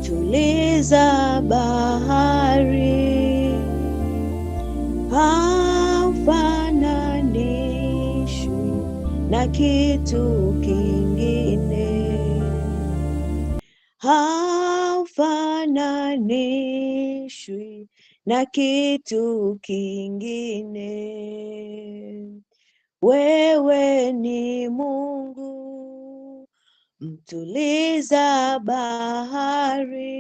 tuliza bahari, haufananishwi na kitu kingine, haufananishwi na kitu kingine. Wewe ni Mungu mtuliza bahari,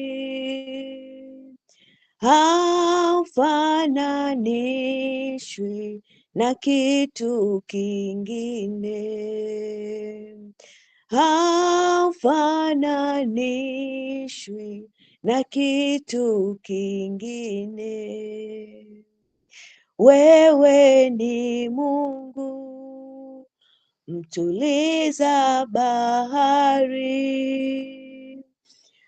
haufananishwi na kitu kingine, haufananishwi na kitu kingine. Wewe ni Mungu mtuliza bahari,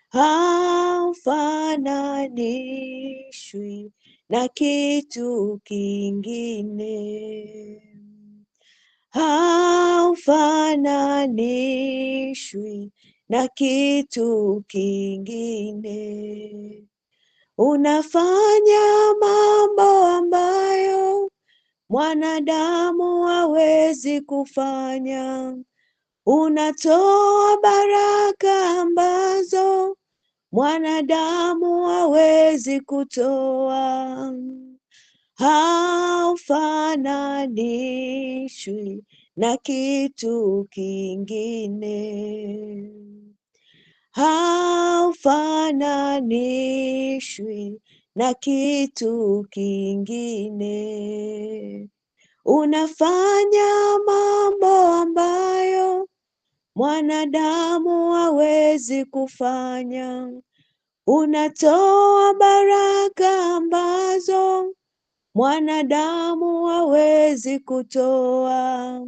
haufananishwi na kitu kingine, haufananishwi na kitu kingine. Unafanya mambo ambayo mwanadamu hawezi kufanya. Unatoa baraka ambazo mwanadamu hawezi kutoa. Haufananishwi na kitu kingine, haufananishwi na kitu kingine. Unafanya mambo ambayo mwanadamu hawezi kufanya. Unatoa baraka ambazo mwanadamu hawezi kutoa.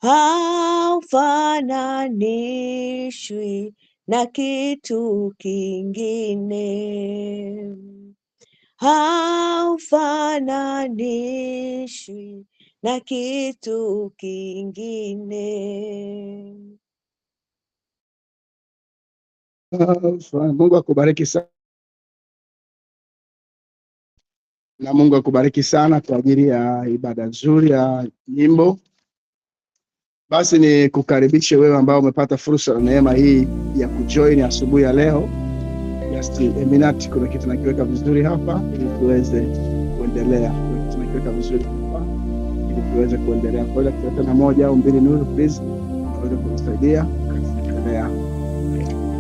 Haufananishwi na kitu kingine, haufananishwi na kitu kingine. Mungu akubariki sana. Na Mungu akubariki sana kwa ajili ya ibada nzuri ya nyimbo. Basi ni kukaribishe wewe ambao umepata fursa na neema hii ya kujoin asubuhi ya leo. Just a minute, kuna kitu nakiweka vizuri hapa ili tuweze kuendelea. Kuna kitu nakiweka vizuri hapa ili tuweze kuendelea. Kwa hiyo tuweke na moja au mbili Nuru, please. Tuweze kutusaidia kuendelea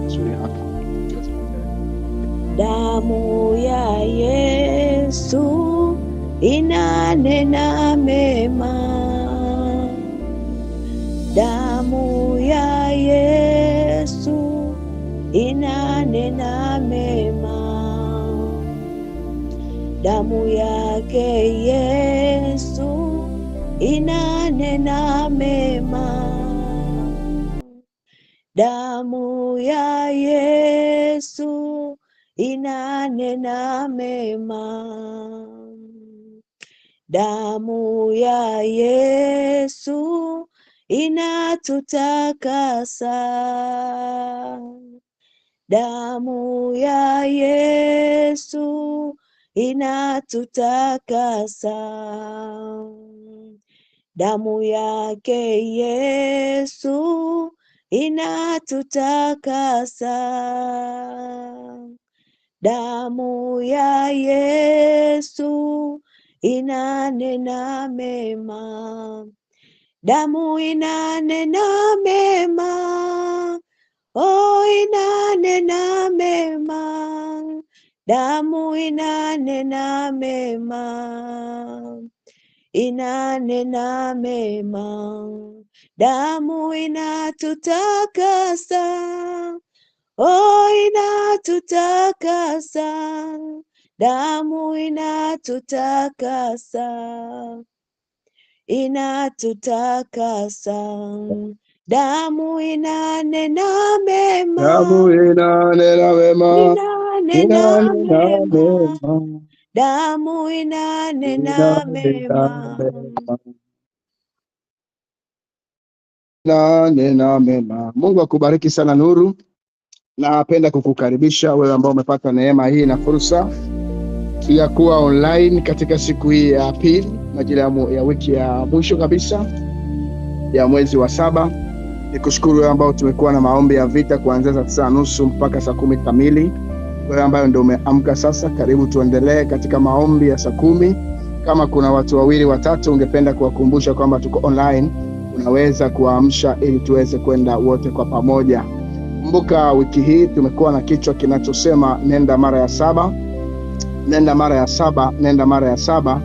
vizuri hapa. Damu ya Yesu inanena mema. Damu ya Yesu inanena mema. Damu yake Yesu inanena mema. Damu ya Yesu inanena mema. Damu ya Yesu inatutakasa. Damu ya Yesu inatutakasa. Damu yake Yesu inatutakasa. Damu ya Yesu inanena mema. Damu inanena mema. Oh, inanena mema. Damu inanena mema. Inanena mema. Damu inatutakasa. Oh, inatutakasa. Damu inatutakasa. Inatutakasa. Damu inanena mema. Damu inanena mema. Inanena mema. Damu inanena mema. Inanena mema. Mungu akubariki sana Nuru. Napenda kukukaribisha wewe ambao umepata neema hii na fursa ya kuwa online katika siku hii ya pili, majira ya wiki ya mwisho kabisa ya mwezi wa 7. Nikushukuru wewe ambao tumekuwa na maombi ya vita kuanzia saa 9:30 mpaka saa 10 kamili. Wewe ambao ndio umeamka sasa, karibu tuendelee katika maombi ya saa 10. Kama kuna watu 2 watatu ungependa kuwakumbusha kwamba tuko online, unaweza kuamsha ili tuweze kwenda wote kwa pamoja. Kumbuka wiki hii tumekuwa na kichwa kinachosema nenda mara ya 7. Nenda mara ya 7, nenda mara ya 7.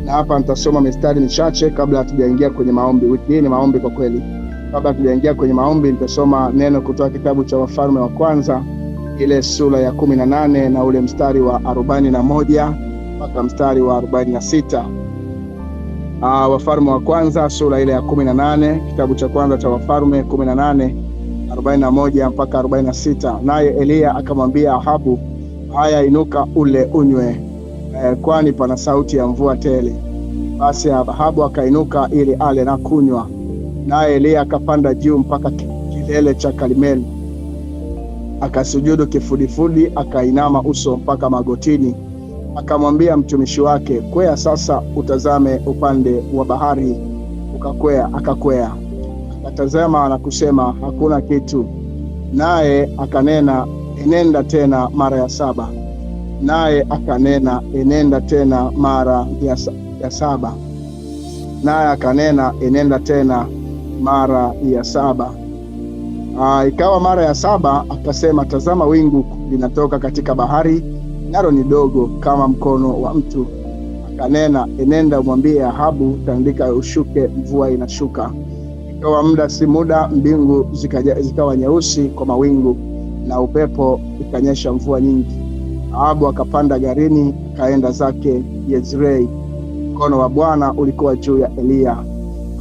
Na hapa nitasoma mistari michache kabla hatujaingia kwenye maombi. Wiki hii ni maombi kwa kweli. Kabla hatujaingia kwenye maombi, nitasoma neno kutoka kitabu cha Wafalme wa kwanza, ile sura ya 18 na ule mstari wa 41 mpaka mstari wa 46. Wafalme wa kwanza sura ile ya 18, kitabu cha kwanza cha Wafalme 18 41 mpaka 46. Naye Eliya akamwambia Ahabu, haya inuka ule unywe, kwani pana sauti ya mvua tele. Basi Ahabu akainuka ili ale na kunywa. Naye Eliya akapanda juu mpaka kilele cha Karmeli, akasujudu kifudifudi, akainama uso mpaka magotini. Akamwambia mtumishi wake, kwea sasa utazame upande wa bahari. Ukakwea. Akakwea, akatazama na kusema, hakuna kitu. Naye akanena, enenda tena mara ya 7. Naye akanena, enenda tena mara ya 7. Naye akanena, enenda tena mara ya 7. Ikawa mara ya 7 akasema, tazama wingu linatoka katika bahari, nalo ni dogo kama mkono wa mtu. Akanena, enenda umwambie Ahabu, tandika ushuke, mvua inashuka. Ikawa muda si muda, mbingu zikawa nyeusi kwa mawingu, na upepo ikanyesha mvua nyingi. Ahabu akapanda garini, akaenda zake Yezreeli. Mkono wa Bwana ulikuwa juu ya Eliya,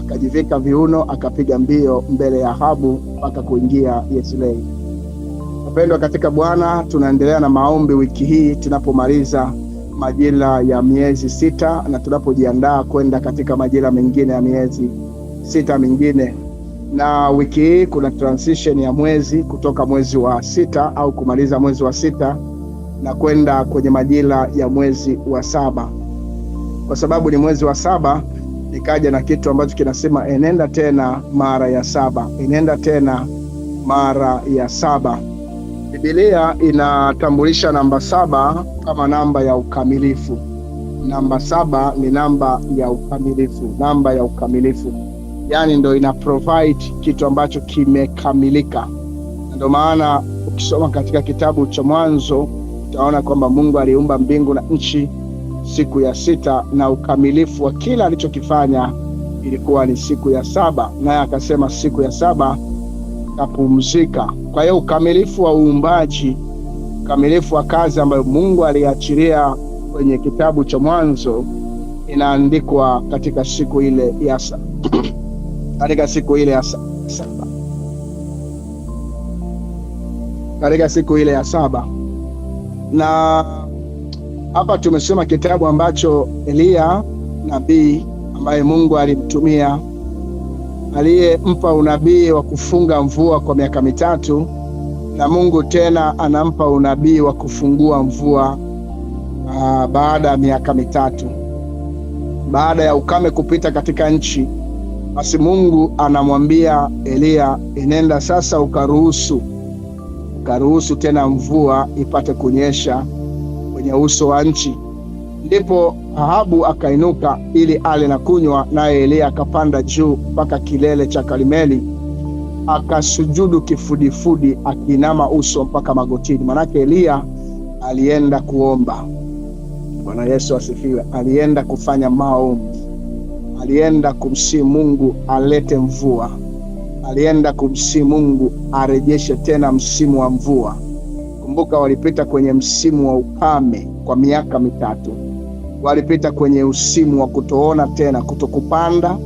akajivika viuno, akapiga mbio mbele ya Ahabu mpaka kuingia Yezreeli. Wapendwa katika Bwana, tunaendelea na maombi wiki hii tunapomaliza majira ya miezi 6 na tunapojiandaa kwenda katika majira mengine ya miezi 6 mingine. Na wiki hii kuna transition ya mwezi kutoka mwezi wa 6 au kumaliza mwezi wa 6 na kwenda kwenye majira ya mwezi wa 7. Kwa sababu ni mwezi wa 7, nikaja na kitu ambacho kinasema enenda tena mara ya 7. Enenda tena mara ya 7. Biblia inatambulisha namba 7 kama namba ya ukamilifu. Namba 7 ni namba ya ukamilifu, namba ya ukamilifu. Yaani ndio ina provide kitu ambacho kimekamilika. Ndio maana ukisoma katika kitabu cha Mwanzo utaona kwamba Mungu aliumba mbingu na nchi siku ya 6, na ukamilifu wa kila alichokifanya ilikuwa ni siku ya 7. Naye akasema siku ya 7 kapumzika. Kwa hiyo ukamilifu wa uumbaji, ukamilifu wa kazi ambayo Mungu aliachilia kwenye kitabu cha Mwanzo inaandikwa katika siku ile ya katika siku ile ya 7. Katika siku ile ya 7. Na hapa tumesoma kitabu ambacho Eliya nabii ambaye Mungu alimtumia, aliyempa unabii wa kufunga mvua kwa miaka 3, na Mungu tena anampa unabii wa kufungua mvua baada ya miaka 3. Baada ya ukame kupita katika nchi, basi Mungu anamwambia Eliya, enenda sasa ukaruhusu tena mvua ipate kunyesha kwenye uso wa nchi. Ndipo Ahabu akainuka ili ale na kunywa, naye Eliya akapanda juu mpaka kilele cha Karmeli, akasujudu kifudifudi, akiinama uso mpaka magotini. Manake Eliya alienda kuomba. Bwana Yesu asifiwe. Alienda kufanya maombi, alienda kumsihi Mungu alete mvua, alienda kumsihi Mungu arejeshe tena msimu wa mvua. Kumbuka walipita kwenye msimu wa ukame kwa miaka 3. Walipita kwenye usimu wa kutoona tena, kutokupanda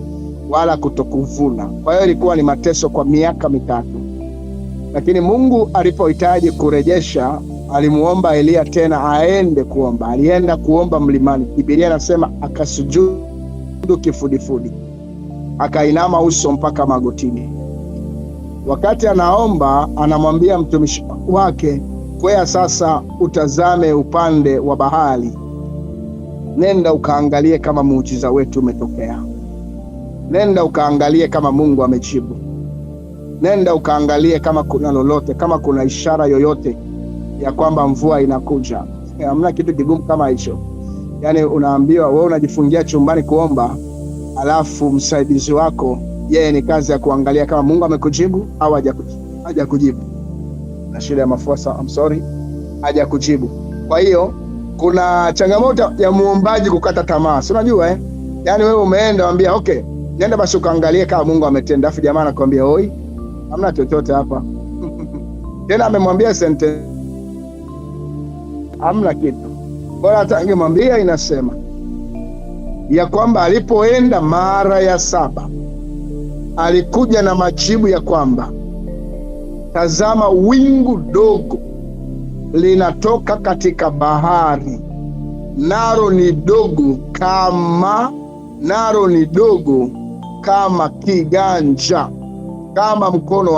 wala kutokuvuna. Kwa hiyo ilikuwa ni mateso kwa miaka 3. Lakini Mungu alipohitaji kurejesha, alimuomba Eliya tena aende kuomba. Alienda kuomba mlimani. Biblia inasema akasujudu kifudifudi, akainama uso mpaka magotini. Wakati anaomba, anamwambia mtumishi wake, kwea sasa utazame upande wa bahari, nenda ukaangalie kama muujiza wetu umetokea, nenda ukaangalie kama Mungu amejibu, nenda ukaangalie kama kuna lolote, kama kuna ishara yoyote ya kwamba mvua inakuja. Hamna kitu kigumu kama hicho. Yani unaambiwa wewe unajifungia chumbani kuomba, alafu msaidizi wako yeye ni kazi ya kuangalia kama Mungu amekujibu au hajakujibu. Na shida ya mafua, I'm sorry, hajakujibu. Kwa hiyo kuna changamoto ya muombaji kukata tamaa. Si unajua yani wewe umeenda waambia okay, nenda basi ukaangalie kama Mungu ametenda, afu jamaa anakuambia oi, hamna chochote hapa. Tena amemwambia sentence, hamna kitu. Bora atangemwambia, inasema ya kwamba alipoenda mara ya 7 alikuja na majibu ya kwamba tazama, wingu dogo linatoka katika bahari, nalo ni dogo kama kiganja, kama mkono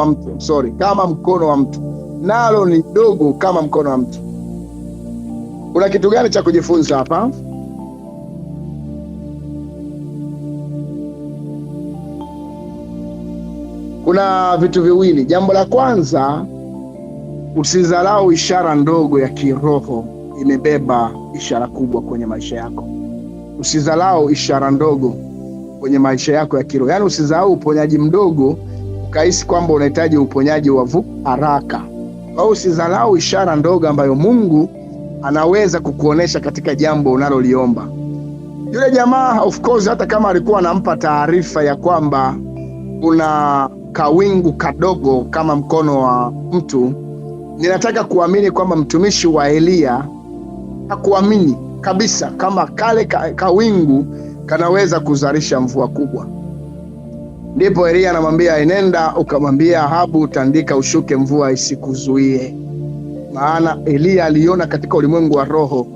wa mtu, nalo ni dogo kama mkono wa mtu. Kuna kitu gani cha kujifunza hapa? Kuna vitu viwili. Jambo la kwanza, usidharau ishara ndogo ya kiroho, imebeba ishara kubwa kwenye maisha yako. Usidharau ishara ndogo kwenye maisha yako ya kiroho. Yaani usidharau uponyaji mdogo ukahisi kwamba unahitaji uponyaji wa haraka. Kwa hiyo usidharau ishara ndogo ambayo Mungu anaweza kukuonesha katika jambo unaloliomba. Yule jamaa of course, hata kama alikuwa anampa taarifa ya kwamba kuna kawingu kadogo kama mkono wa mtu, ninataka kuamini kwamba mtumishi wa Elia hakuamini kabisa kama kale kawingu kanaweza kuzalisha mvua kubwa. Ndipo Elia anamwambia, enenda ukamwambia Ahabu, tandika ushuke, mvua isikuzuie. Maana Elia aliona katika ulimwengu wa roho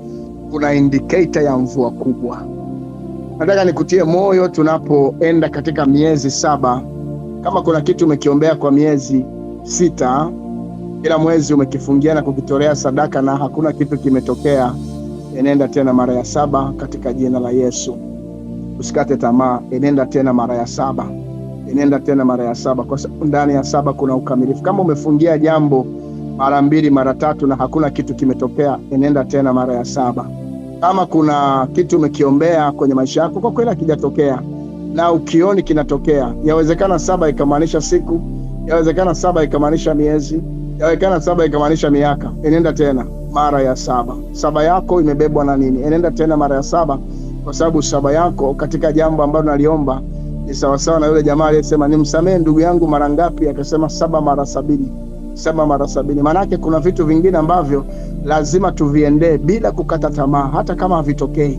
kuna indicator ya mvua kubwa. Nataka nikutie moyo tunapoenda katika miezi 7. Kama kuna kitu umekiombea kwa miezi 6, kila mwezi umekifungia na kukitolea sadaka na hakuna kitu kimetokea, enenda tena mara ya 7 katika jina la Yesu. Usikate tamaa, enenda tena mara ya 7. Enenda tena mara ya 7, kwa sababu ndani ya 7 kuna ukamilifu. Kama umefungia jambo mara 2, mara 3 na hakuna kitu kimetokea, enenda tena mara ya 7. Kama kuna kitu umekiombea kwenye maisha yako kwa kweli hakijatokea na ukioni kinatokea, yawezekana 7 ikamaanisha siku, yawezekana 7 ikamaanisha miezi, yawezekana 7 ikamaanisha miaka, enenda tena mara ya 7. 7 yako imebebwa na nini? Enenda tena mara ya 7, kwa sababu 7 yako katika jambo ambalo naliomba ni sawasawa na yule jamaa aliyesema nimsamehe ndugu yangu mara ngapi, akasema 7 mara 70. 7 mara 70. Maanake kuna vitu vingine ambavyo lazima tuviendee bila kukata tamaa, hata kama havitokei.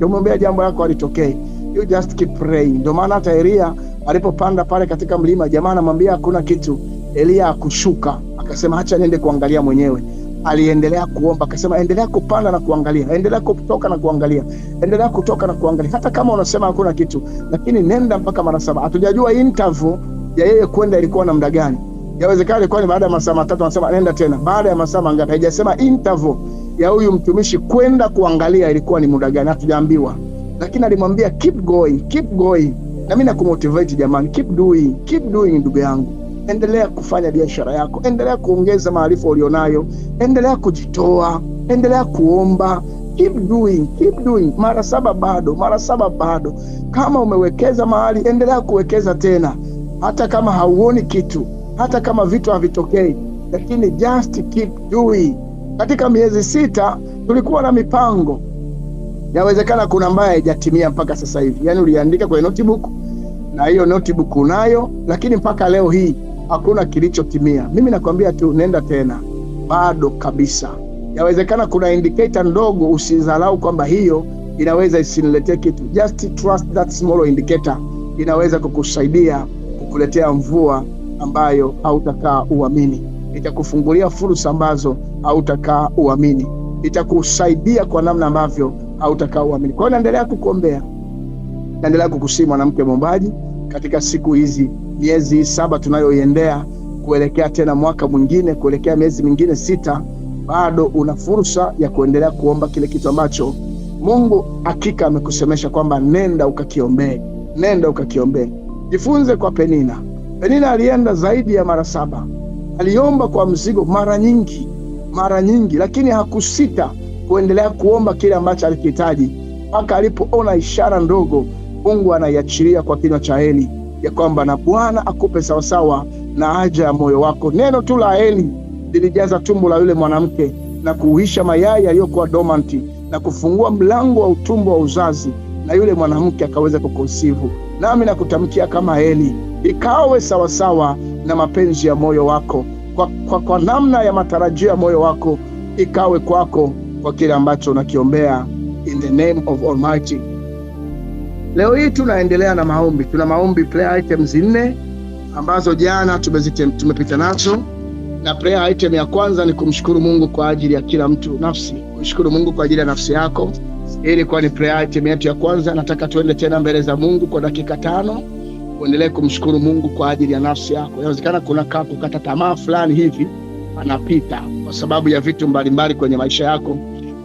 Umwambia jambo lako halitokei, you just keep praying. Ndio maana hata Elia alipopanda pale katika mlima, jamaa anamwambia hakuna kitu, Elia akushuka, akasema acha niende kuangalia mwenyewe. Aliendelea kuomba, akasema endelea kupanda na kuangalia, endelea kutoka na kuangalia, endelea kutoka na kuangalia. Hata kama unasema hakuna kitu, lakini nenda mpaka mara 7. Hatujajua interval ya yeye kwenda ilikuwa na muda gani. Yawezekana ilikuwa ni baada ya masaa 3, anasema nenda tena. Baada ya masaa mangapi? Haijasema interval ya huyu mtumishi kwenda kuangalia ilikuwa ni muda gani, hatujaambiwa. Lakini alimwambia keep going. Na mimi nakumotivate jamani, keep doing ndugu yangu. Endelea kufanya biashara yako, endelea kuongeza maarifa ulionayo, endelea kujitoa, endelea kuomba. Keep doing. Mara 7 bado. Kama umewekeza mahali, endelea kuwekeza tena. Hata kama hauoni kitu, hata kama vitu havitokei, lakini just keep doing. Katika miezi 6 tulikuwa na mipango. Yawezekana kuna ambaye haijatimia mpaka sasa hivi. Yaani uliandika kwenye notebook na hiyo notebook unayo, lakini mpaka leo hii hakuna kilichotimia. Mimi nakwambia tu nenda tena, bado kabisa. Yawezekana kuna indicator ndogo, usidharau kwamba hiyo inaweza isiniletee kitu. Just trust that small indicator, inaweza kukusaidia kukuletea mvua ambayo hautakaa uamini. Itakufungulia fursa ambazo hautakaa uamini. Itakusaidia kwa namna ambavyo hautakaa uamini. Kwa hiyo naendelea kukuombea, naendelea kukusihi mwanamke mwombaji katika siku hizi miezi 7 tunayoiendea kuelekea tena mwaka mwingine, kuelekea miezi mingine 6, bado una fursa ya kuendelea kuomba kile kitu ambacho Mungu hakika amekusemesha kwamba nenda ukakiombee, nenda ukakiombee. Jifunze kwa Penina. Penina alienda zaidi ya mara 7. Aliomba kwa mzigo mara nyingi, lakini hakusita kuendelea kuomba kile ambacho alikihitaji, mpaka alipoona ishara ndogo Mungu anaiachilia kwa kinywa cha Eli ya kwamba na Bwana akupe sawasawa na haja ya moyo wako. Neno tu la Eli lilijaza tumbo la yule mwanamke na kuuhisha mayai yaliyokuwa dormant na kufungua mlango wa utumbo wa uzazi, na yule mwanamke akaweza kukonseive. Nami nakutamkia kama Eli, ikawe sawasawa na mapenzi ya moyo wako, kwa namna ya matarajio ya moyo wako, ikawe kwako kwa kile ambacho unakiombea, in the name of Almighty. Leo hii tunaendelea na maombi. Tuna maombi prayer items 4 ambazo jana tumepita nazo, na prayer item ya kwanza ni kumshukuru Mungu kwa ajili ya kila mtu nafsi. Kushukuru Mungu kwa ajili ya nafsi yako. Hii ilikuwa ni prayer item yetu ya kwanza. Nataka tuende tena mbele za Mungu kwa dakika 5, uendelee kumshukuru Mungu kwa ajili ya nafsi yako. Inawezekana kuna kukata tamaa fulani hivi anapita kwa sababu ya vitu mbalimbali kwenye maisha yako,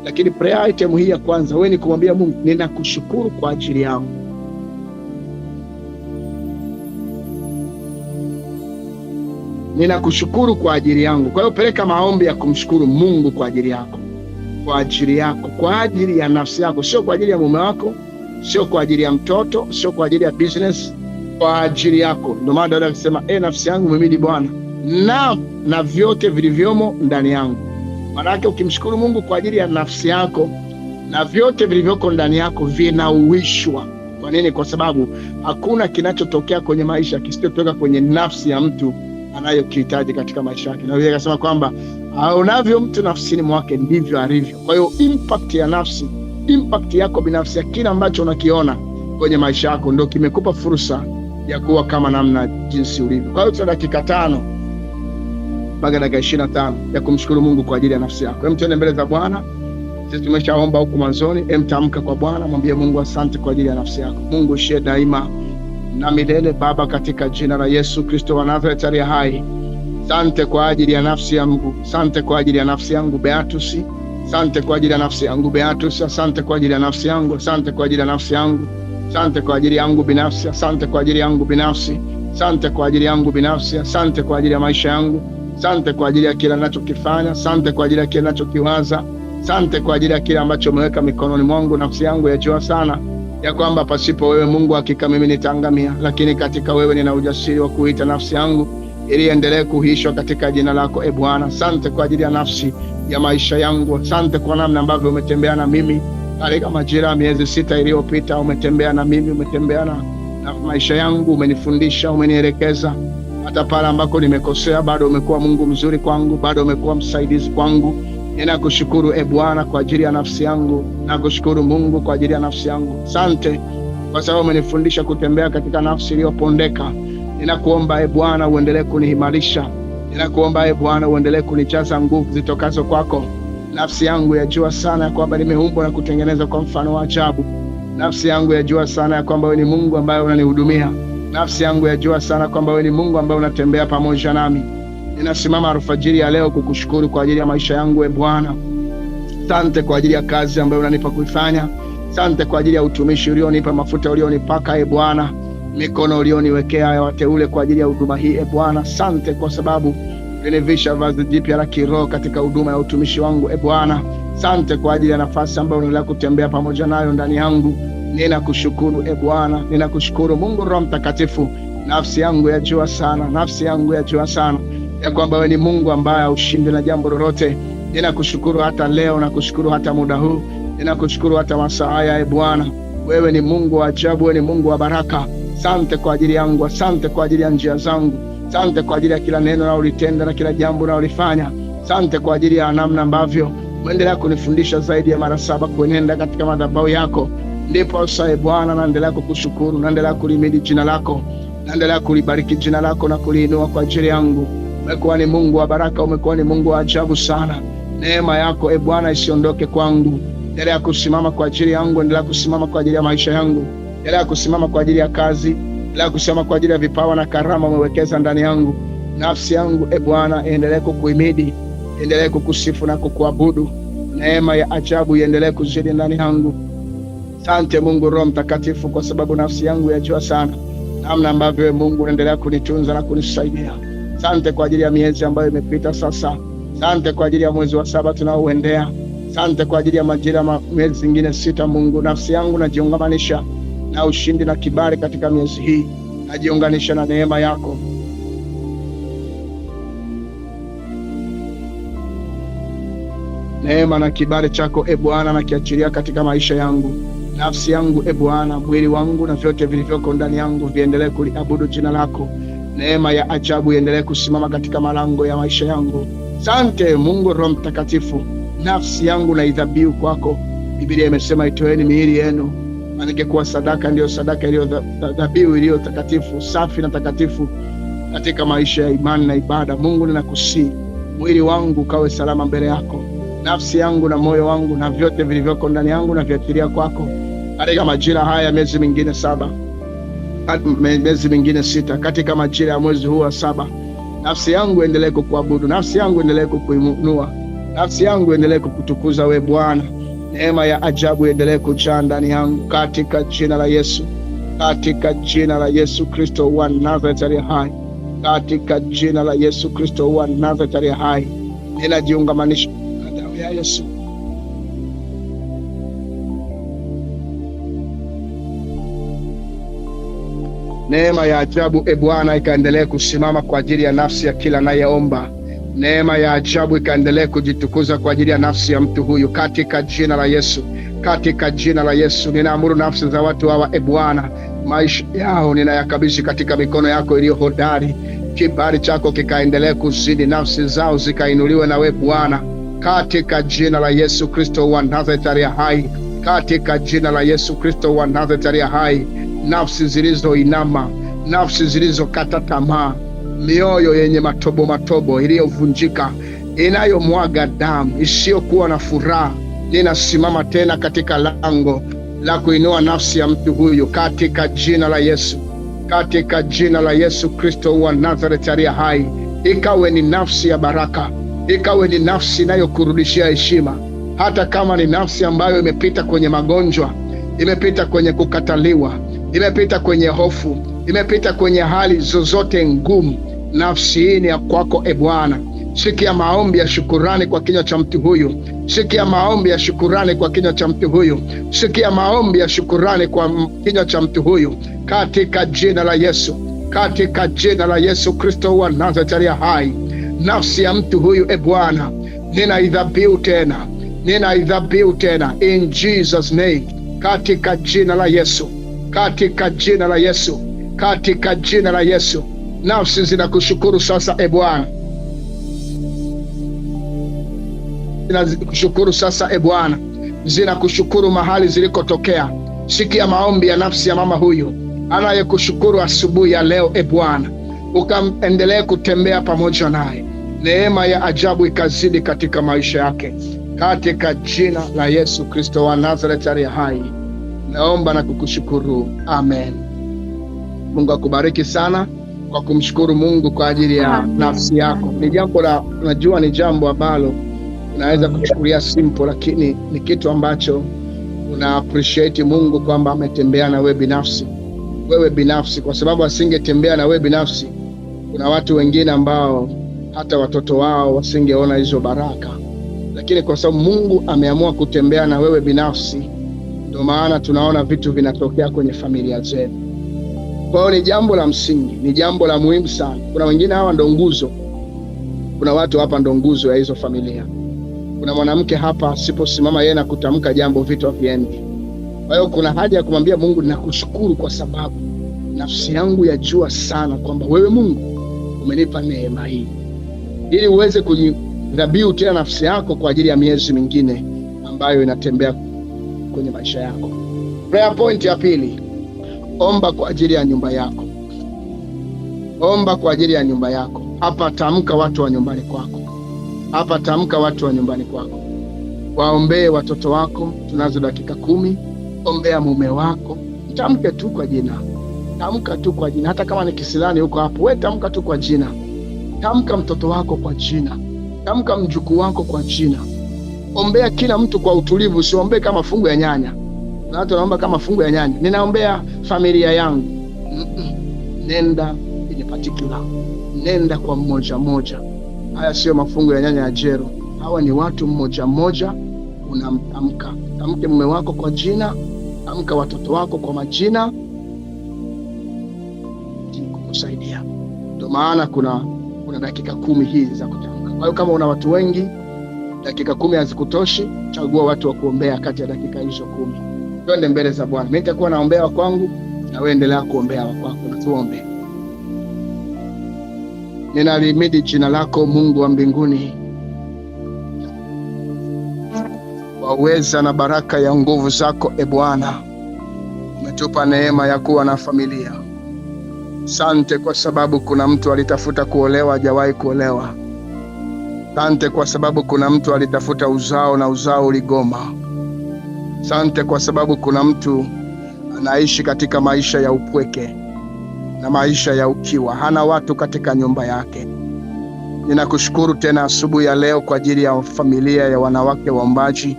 lakini prayer item hii ya kwanza wewe ni kumwambia Mungu, ninakushukuru kwa ajili yangu. Ninakushukuru kwa ajili yangu. Kwa hiyo peleka maombi ya kumshukuru Mungu kwa ajili yako, kwa ajili yako, kwa ajili ya nafsi yako, sio kwa ajili ya mume wako, sio kwa ajili ya mtoto, sio kwa ajili ya business, kwa ajili yako. Ndio maana Daudi akisema, nafsi yangu mhimidi Bwana na vyote vilivyomo ndani yangu. Maana yake ukimshukuru Mungu kwa ajili ya nafsi yako, na vyote vilivyoko ndani yako vinauishwa. Kwa nini? Kwa sababu hakuna kinachotokea kwenye maisha kisichotoka kwenye nafsi ya mtu anayokihitaji katika maisha yake. Na yeye akasema kwamba aonavyo mtu nafsini mwake ndivyo alivyo. Kwa hiyo impact ya nafsi, impact yako binafsi ya kila ambacho unakiona kwenye maisha yako ndio kimekupa fursa ya kuwa kama namna jinsi ulivyo. Kwa hiyo tuna dakika 5 mpaka dakika 25 ya kumshukuru Mungu kwa ajili ya nafsi yako. Hem, tuende mbele za Bwana. Sisi tumeshaomba huko mwanzoni. Hem, tamka kwa Bwana, mwambie Mungu asante kwa ajili ya nafsi yako. Mungu ishie daima na milele. Baba, katika jina la Yesu Kristo wa Nazareti aliye hai, asante kwa ajili ya nafsi yangu. Asante kwa ajili ya nafsi yangu Beatus. Asante kwa ajili ya nafsi yangu Beatus. Asante kwa ajili ya nafsi yangu. Asante kwa ajili ya nafsi yangu. Asante kwa ajili yangu binafsi. Asante kwa ajili yangu binafsi. Asante kwa ajili yangu binafsi. Asante kwa ajili ya maisha yangu. Asante kwa ajili ya kila ninachokifanya. Asante kwa ajili ya kila ninachokiwaza. Asante kwa ajili ya kile ambacho umeweka mikononi mwangu. Nafsi yangu yajua sana ya kwamba pasipo wewe Mungu hakika mimi nitaangamia, lakini katika wewe nina ujasiri wa kuita nafsi yangu ili endelee kuhishwa katika jina lako. Bwana, asante kwa ajili ya nafsi ya maisha yangu. Asante kwa namna ambavyo umetembea na mimi katika majira miezi 6 iliyopita. Umetembea na mimi, umetembea na maisha yangu, umenifundisha, umenielekeza. Hata pale ambako nimekosea, bado umekuwa Mungu mzuri kwangu, bado umekuwa msaidizi kwangu. Ninakushukuru Bwana kwa ajili ya nafsi yangu. Nakushukuru Mungu kwa ajili ya nafsi yangu. Asante kwa sababu umenifundisha kutembea katika nafsi iliyopondeka. Ninakuomba Bwana uendelee kunihimarisha. Ninakuomba Bwana uendelee kunijaza nguvu zitokazo kwako. Nafsi yangu yajua sana ya kwamba nimeumbwa na kutengenezwa kwa mfano wa ajabu. Nafsi yangu yajua sana ya kwamba wewe ni Mungu ambaye unanihudumia. Nafsi yangu yajua sana kwamba wewe ni Mungu ambaye unatembea pamoja nami. Ninasimama alfajiri ya leo kukushukuru kwa ajili ya maisha yangu Bwana. Asante kwa ajili ya kazi ambayo unanipa kuifanya. Asante kwa ajili ya utumishi ulionipa, mafuta ulionipaka Bwana, mikono ulioniwekea ya wateule kwa ajili ya huduma hii Bwana. Asante kwa sababu ulinivisha vazi jipya la kiroho katika huduma ya utumishi wangu Bwana. Asante kwa ajili ya nafasi ambayo unaendelea kutembea pamoja nayo ndani yangu. Ninakushukuru Bwana, ninakushukuru Mungu Roho Mtakatifu. Nafsi yangu yajua sana, nafsi yangu yajua sana ya kwamba wewe ni Mungu ambaye haushindi na jambo lolote. Ninakushukuru hata leo, nakushukuru hata muda huu, ninakushukuru hata masaa haya Bwana. Wewe ni Mungu wa ajabu, wewe ni Mungu wa baraka. Asante kwa ajili yangu, asante kwa ajili ya njia zangu, asante kwa ajili ya kila neno na ulitenda na kila jambo na ulifanya. Asante kwa ajili ya namna ambavyo uendelea kunifundisha zaidi ya mara 7 kuenenda katika madhabahu yako. Ndipo sasa Bwana naendelea kukushukuru, naendelea kulimidi jina lako, naendelea kulibariki jina lako na kuliinua kwa ajili yangu. Umekuwa ni Mungu wa baraka, umekuwa ni Mungu wa ajabu sana. Neema yako Bwana isiondoke kwangu. Endelea kusimama kwa ajili yangu, endelea kusimama kwa ajili ya maisha yangu, endelea kusimama kwa ajili ya kazi, endelea kusema kwa ajili ya vipawa na karama umewekeza ndani yangu. Nafsi yangu Bwana iendelee kukuhimidi, iendelee kukusifu na kukuabudu. Neema ya ajabu iendelee kuzidi ndani yangu. Asante Mungu Roho Mtakatifu, kwa sababu nafsi yangu yajua sana namna ambavyo Mungu unaendelea kunitunza na kunisaidia. Asante kwa ajili ya miezi ambayo imepita sasa. Asante kwa ajili ya mwezi wa 7 tunaoendea. Asante kwa ajili ya majira miezi mingine 6. Mungu, nafsi yangu najiungamanisha na ushindi na kibali katika miezi hii. Najiunganisha na neema yako. Neema na kibali chako Bwana nakiachilia katika maisha yangu. Nafsi yangu Bwana, mwili wangu na vyote vilivyoko ndani yangu viendelee kuliabudu jina lako. Neema ya ajabu iendelee kusimama katika malango ya maisha yangu. Asante Mungu Roho Mtakatifu. Nafsi yangu na idhabihu kwako. Biblia imesema itoeni miili yenu, maana kuwa sadaka ndiyo sadaka iliyo dhabihu iliyo takatifu, safi na takatifu katika maisha ya imani na ibada. Mungu, ninakusihi mwili wangu kawe salama mbele yako. Nafsi yangu na moyo wangu na vyote vilivyoko ndani yangu na viatilia kwako katika majira haya miezi mingine 7, miezi mingine 6, katika majira ya mwezi huu wa 7. Nafsi yangu endelee kukuabudu, nafsi yangu endelee kukuinua, nafsi yangu endelee kukutukuza we Bwana. Neema ya ajabu endelee kujaa ndani yangu katika jina la Yesu, katika jina la Yesu Kristo wa Nazareti aliye hai, katika jina la Yesu Kristo wa Nazareti aliye hai. Ninajiungamanisha na damu ya Yesu. Neema ya ajabu Bwana ikaendelee kusimama kwa ajili ya nafsi ya kila anayeomba. Neema ya ajabu ikaendelee kujitukuza kwa ajili ya nafsi ya mtu huyu katika jina la Yesu, katika jina la Yesu. Ninaamuru nafsi za watu hawa Bwana, maisha yao ninayakabidhi katika mikono yako iliyo hodari. Kibali chako kikaendelee kuzidi, nafsi zao zikainuliwe na we Bwana, katika jina la Yesu Kristo wa Nazareti aliye hai, katika jina la Yesu Kristo wa Nazareti aliye hai. Nafsi zilizoinama, nafsi zilizokata tamaa, mioyo yenye matobo matobo iliyovunjika, inayomwaga damu, isiyokuwa na furaha, ninasimama tena katika lango la kuinua nafsi ya mtu huyu katika jina la Yesu, katika jina la Yesu Kristo wa Nazareti aliye hai. Ikawe ni nafsi ya baraka, ikawe ni nafsi inayokurudishia heshima, hata kama ni nafsi ambayo imepita kwenye magonjwa, imepita kwenye kukataliwa, imepita kwenye hofu, imepita kwenye hali zozote ngumu. Nafsi hii ni ya kwako Bwana. Sikia maombi ya shukurani kwa kinywa cha mtu huyu. Sikia maombi ya shukurani kwa kinywa cha mtu huyu. Sikia maombi ya shukurani kwa kinywa cha mtu huyu katika jina la Yesu, katika jina la Yesu Kristo wa Nazareti aliye hai. Nafsi ya mtu huyu Bwana, ninaidhabihu tena, ninaidhabihu tena in Jesus name, katika jina la Yesu, katika jina la Yesu, katika jina la Yesu. Nafsi zinakushukuru sasa Bwana, zinakushukuru sasa Bwana, zinakushukuru mahali zilikotokea. Sikia maombi ya nafsi ya mama huyu anayekushukuru asubuhi ya leo Bwana, ukaendelee kutembea pamoja naye. Neema ya ajabu ikazidi katika maisha yake katika jina la Yesu Kristo wa Nazareti aliye hai. Naomba na kukushukuru, amen. Mungu akubariki sana kwa kumshukuru Mungu kwa ajili ya nafsi yako. Ni jambo la, najua ni jambo ambalo unaweza kuchukulia simple, lakini ni kitu ambacho una appreciate Mungu kwamba ametembea na wewe binafsi. Wewe binafsi, kwa sababu asingetembea na wewe binafsi, kuna watu wengine ambao hata watoto wao wasingeona hizo baraka. Lakini kwa sababu Mungu ameamua kutembea na wewe binafsi, ndio maana tunaona vitu vinatokea kwenye familia zetu. Kwa hiyo ni jambo la msingi, ni jambo la muhimu sana. Kuna wengine hawa ndo nguzo. Kuna watu hapa ndo nguzo ya hizo familia. Kuna mwanamke hapa asiposimama yeye na kutamka jambo, vitu haviendi. Kwa hiyo kuna haja ya kumwambia Mungu, ninakushukuru kwa sababu nafsi yangu yajua sana kwamba wewe Mungu umenipa neema hii, ili uweze kujidhabihu tena nafsi yako kwa ajili ya miezi mingine ambayo inatembea kwenye maisha yako. Prayer point ya pili, omba kwa ajili ya nyumba yako. Omba kwa ajili ya nyumba yako. Hapa tamka watu wa nyumbani kwako. Hapa tamka watu wa nyumbani kwako. Waombee watoto wako, tunazo dakika 10. Ombea mume wako, tamke tu kwa jina. Tamka tu kwa jina. Hata kama ni kisilani huko hapo, wewe tamka tu kwa jina. Tamka mtoto wako kwa jina. Tamka mjukuu wako kwa jina. Ombea kila mtu kwa utulivu, usiombee kama fungu ya nyanya. Na watu wanaomba kama fungu ya nyanya. Ninaombea familia yangu. Nenda in particular. Nenda kwa mmoja mmoja. Haya sio mafungu ya nyanya ya jero. Hawa ni watu mmoja mmoja unamtamka. Tamke mume wako kwa jina, tamka watoto wako kwa majina, kukusaidia. Ndio maana kuna dakika 10 hizi za kutamka. Kwa hiyo kama una watu wengi, dakika 10 hazikutoshi, chagua watu wa kuombea kati ya dakika hizo 10. Twende mbele za Bwana. Mimi nitakuwa naombea wa kwangu na wewe endelea kuombea wa kwako. Na tuombe. Ninalihimidi jina lako Mungu wa mbinguni, kwa uweza na baraka ya nguvu zako. Bwana, umetupa neema ya kuwa na familia. Asante kwa sababu kuna mtu alitafuta kuolewa hajawahi kuolewa. Asante kwa sababu kuna mtu alitafuta uzao na uzao uligoma. Asante kwa sababu kuna mtu anaishi katika maisha ya upweke na maisha ya ukiwa, hana watu katika nyumba yake. Ninakushukuru tena asubuhi ya leo kwa ajili ya familia ya wanawake waombaji.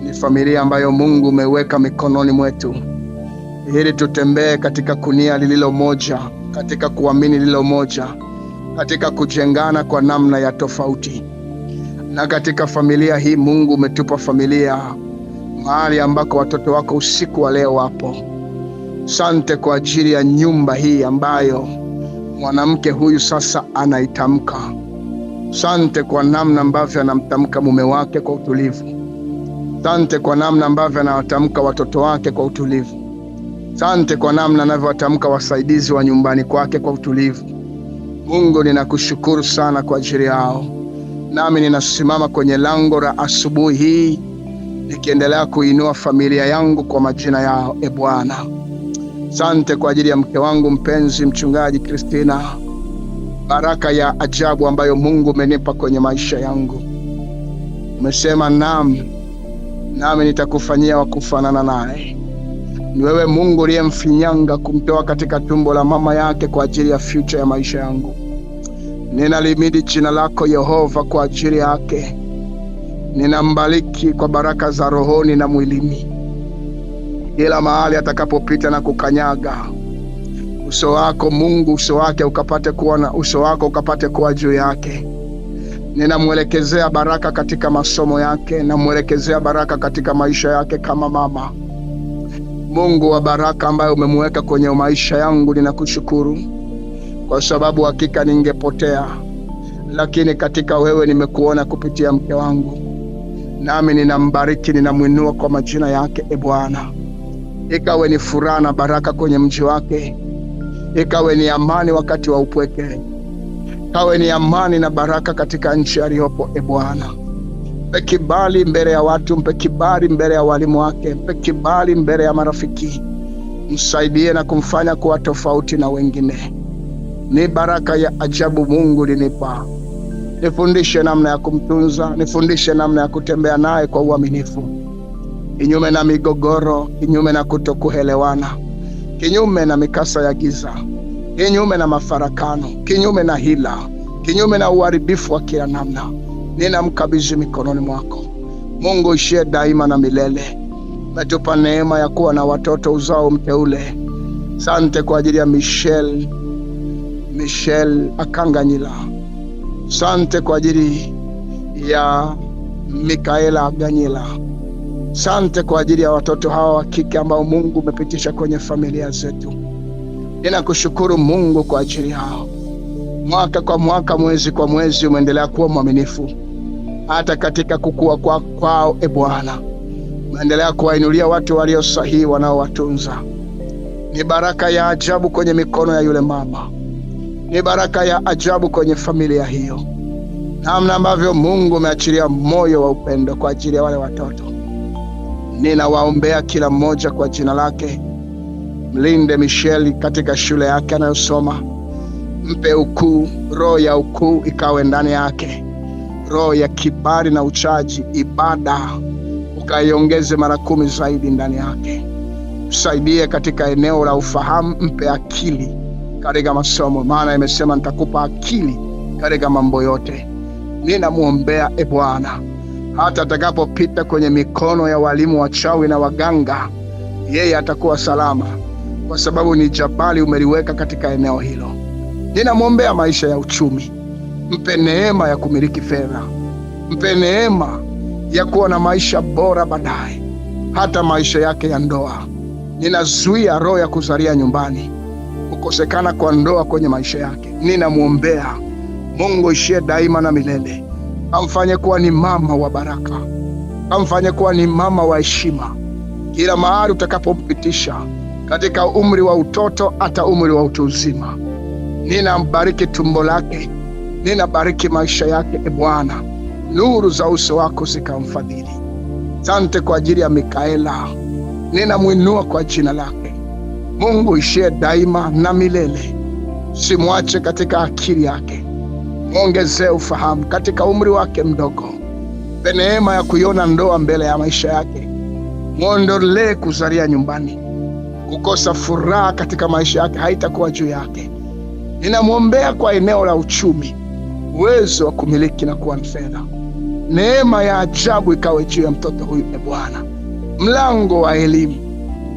Ni familia ambayo Mungu umeweka mikononi mwetu ili tutembee katika kunia lililo moja, katika kuamini lililo moja, katika kujengana kwa namna ya tofauti. Na katika familia hii Mungu umetupa familia mahali ambako watoto wako usiku wa leo wapo. Asante kwa ajili ya nyumba hii ambayo mwanamke huyu sasa anaitamka. Asante kwa namna ambavyo anamtamka mume wake kwa utulivu. Asante kwa namna ambavyo anawatamka watoto wake kwa utulivu. Asante kwa namna anavyowatamka wasaidizi wa nyumbani kwake kwa utulivu. Mungu, ninakushukuru sana kwa ajili yao. Nami ninasimama kwenye lango la asubuhi hii nikiendelea kuinua familia yangu kwa majina yao. Bwana, asante kwa ajili ya mke wangu mpenzi Mchungaji Christina. Baraka ya ajabu ambayo Mungu umenipa kwenye maisha yangu. Umesema nami nitakufanyia wa kufanana naye. Ni wewe Mungu uliyemfinyanga kumtoa katika tumbo la mama yake kwa ajili ya future ya maisha yangu. Ninalihimidi jina lako Yehova kwa ajili yake. Ninambariki kwa baraka za rohoni na mwilini. Kila mahali atakapopita na kukanyaga, uso wako Mungu, uso wake ukapate kuona, uso wako ukapate kuwa juu yake. Ninamwelekezea baraka katika masomo yake, namwelekezea baraka katika maisha yake kama mama. Mungu wa baraka ambaye umemweka kwenye maisha yangu, ninakushukuru kwa sababu hakika ningepotea, lakini katika wewe nimekuona kupitia mke wangu. Nami ninambariki, ninamwinua kwa majina yake. Bwana, ikawe ni furaha na baraka kwenye mji wake, ikawe ni amani wakati wa upweke, ikawe ni amani na baraka katika nchi aliyopo. Bwana, mpe kibali mbele ya watu, mpe kibali mbele ya walimu wake, mpe kibali mbele ya marafiki. Msaidie na kumfanya kuwa tofauti na wengine. Ni baraka ya ajabu Mungu linipa. Nifundishe namna ya kumtunza, nifundishe namna ya kutembea naye kwa uaminifu, kinyume na migogoro, kinyume na kutokuelewana, kinyume na mikasa ya giza, kinyume na mafarakano, kinyume na hila, kinyume na uharibifu wa kila namna. Ninamkabidhi mikononi mwako. Mungu ishie daima na milele. Umetupa neema ya kuwa na watoto uzao mteule. Asante kwa ajili ya Michelle Akanganyila. Asante kwa ajili ya Mikaela Ganyila. Asante kwa ajili ya watoto hawa wa kike ambao Mungu umepitisha kwenye familia zetu. Ninakushukuru Mungu kwa ajili yao. Mwaka kwa mwaka, mwezi kwa mwezi, umeendelea kuwa mwaminifu. Hata katika kukua kwao, Bwana, umeendelea kuwainulia watu walio sahihi wanaowatunza. Ni baraka ya ajabu kwenye mikono ya yule mama. Ni baraka ya ajabu kwenye familia hiyo. Namna ambavyo Mungu umeachilia moyo wa upendo kwa ajili ya wale watoto. Ninawaombea kila mmoja kwa jina lake. Mlinde Michelle katika shule yake anayosoma. Mpe ukuu, roho ya ukuu ikawe ndani yake. Roho ya kibali na uchaji, ibada ukaiongeze mara 10 zaidi ndani yake. Msaidie katika eneo la ufahamu, mpe akili katika masomo, maana imesema nitakupa akili katika mambo yote. Ninamwombea Bwana, hata atakapopita kwenye mikono ya walimu wachawi na waganga, yeye atakuwa salama, kwa sababu ni jabali umeliweka katika eneo hilo. Ninamwombea maisha ya uchumi, mpe neema ya kumiliki fedha, mpe neema ya kuwa na maisha bora baadaye, hata maisha yake ya ndoa. Ninazuia roho ya kuzalia nyumbani, kukosekana kwa ndoa kwenye maisha yake. Ninamwombea Mungu ishie daima na milele, amfanye kuwa ni mama wa baraka, amfanye kuwa ni mama wa heshima kila mahali utakapompitisha, katika umri wa utoto hata umri wa utu uzima. Ninambariki tumbo lake, ninabariki maisha yake. Bwana, nuru za uso wako zikamfadhili. Asante kwa ajili ya Mikaela, ninamwinua kwa jina lake. Mungu ishie daima na milele, simwache katika akili yake, mwongezee ufahamu katika umri wake mdogo, mpe neema ya kuiona ndoa mbele ya maisha yake, mwondolee kuzalia nyumbani, kukosa furaha katika maisha yake haitakuwa juu yake. Ninamwombea kwa eneo la uchumi, uwezo wa kumiliki na kuwa na fedha. Neema ya ajabu ikawe juu ya mtoto huyu. Bwana, mlango wa elimu,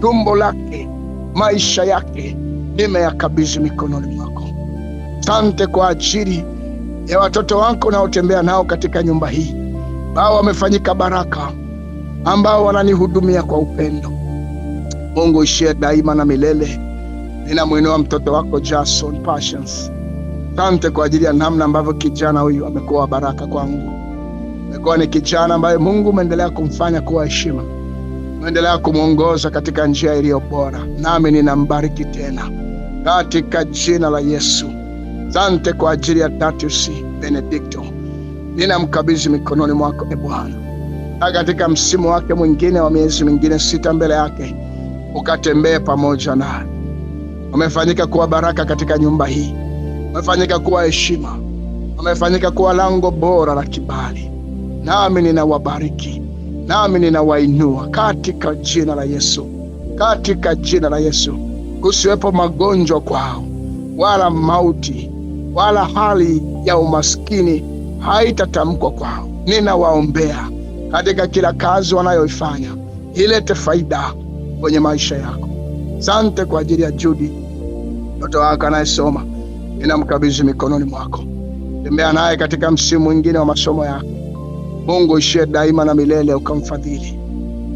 tumbo lake, maisha yake, nimeyakabidhi mikononi mwako. Asante kwa ajili ya watoto wako naotembea nao katika nyumba hii, ambao wamefanyika baraka, ambao wananihudumia kwa upendo. Mungu ishie daima na milele. Ninamwinua mtoto wako Jason Patience. Asante kwa ajili ya namna ambavyo kijana huyu amekuwa baraka kwangu. Amekuwa ni kijana ambaye Mungu umeendelea kumfanya kuwa heshima, umeendelea kumwongoza katika njia iliyo bora, nami ninambariki tena katika jina la Yesu. Asante kwa ajili ya Datius Benedicto, ninamkabidhi mikononi mwako Bwana, na katika msimu wake mwingine wa miezi mingine 6 mbele yake, ukatembee pamoja naye. Umefanyika kuwa baraka katika nyumba hii, umefanyika kuwa heshima, umefanyika kuwa lango bora la kibali. Nami ninawabariki, nami ninawainua katika jina la Yesu, katika jina la Yesu. Kusiwepo magonjwa kwao, wala mauti, wala hali ya umaskini haitatamkwa kwao. Ninawaombea katika kila kazi wanayoifanya, ilete faida kwenye maisha yako. Asante kwa ajili ya Judy, mtoto wako anayesoma, ninamkabidhi mikononi mwako. Tembea naye katika msimu mwingine wa masomo yake. Mungu ishie daima na milele, ukamfadhili.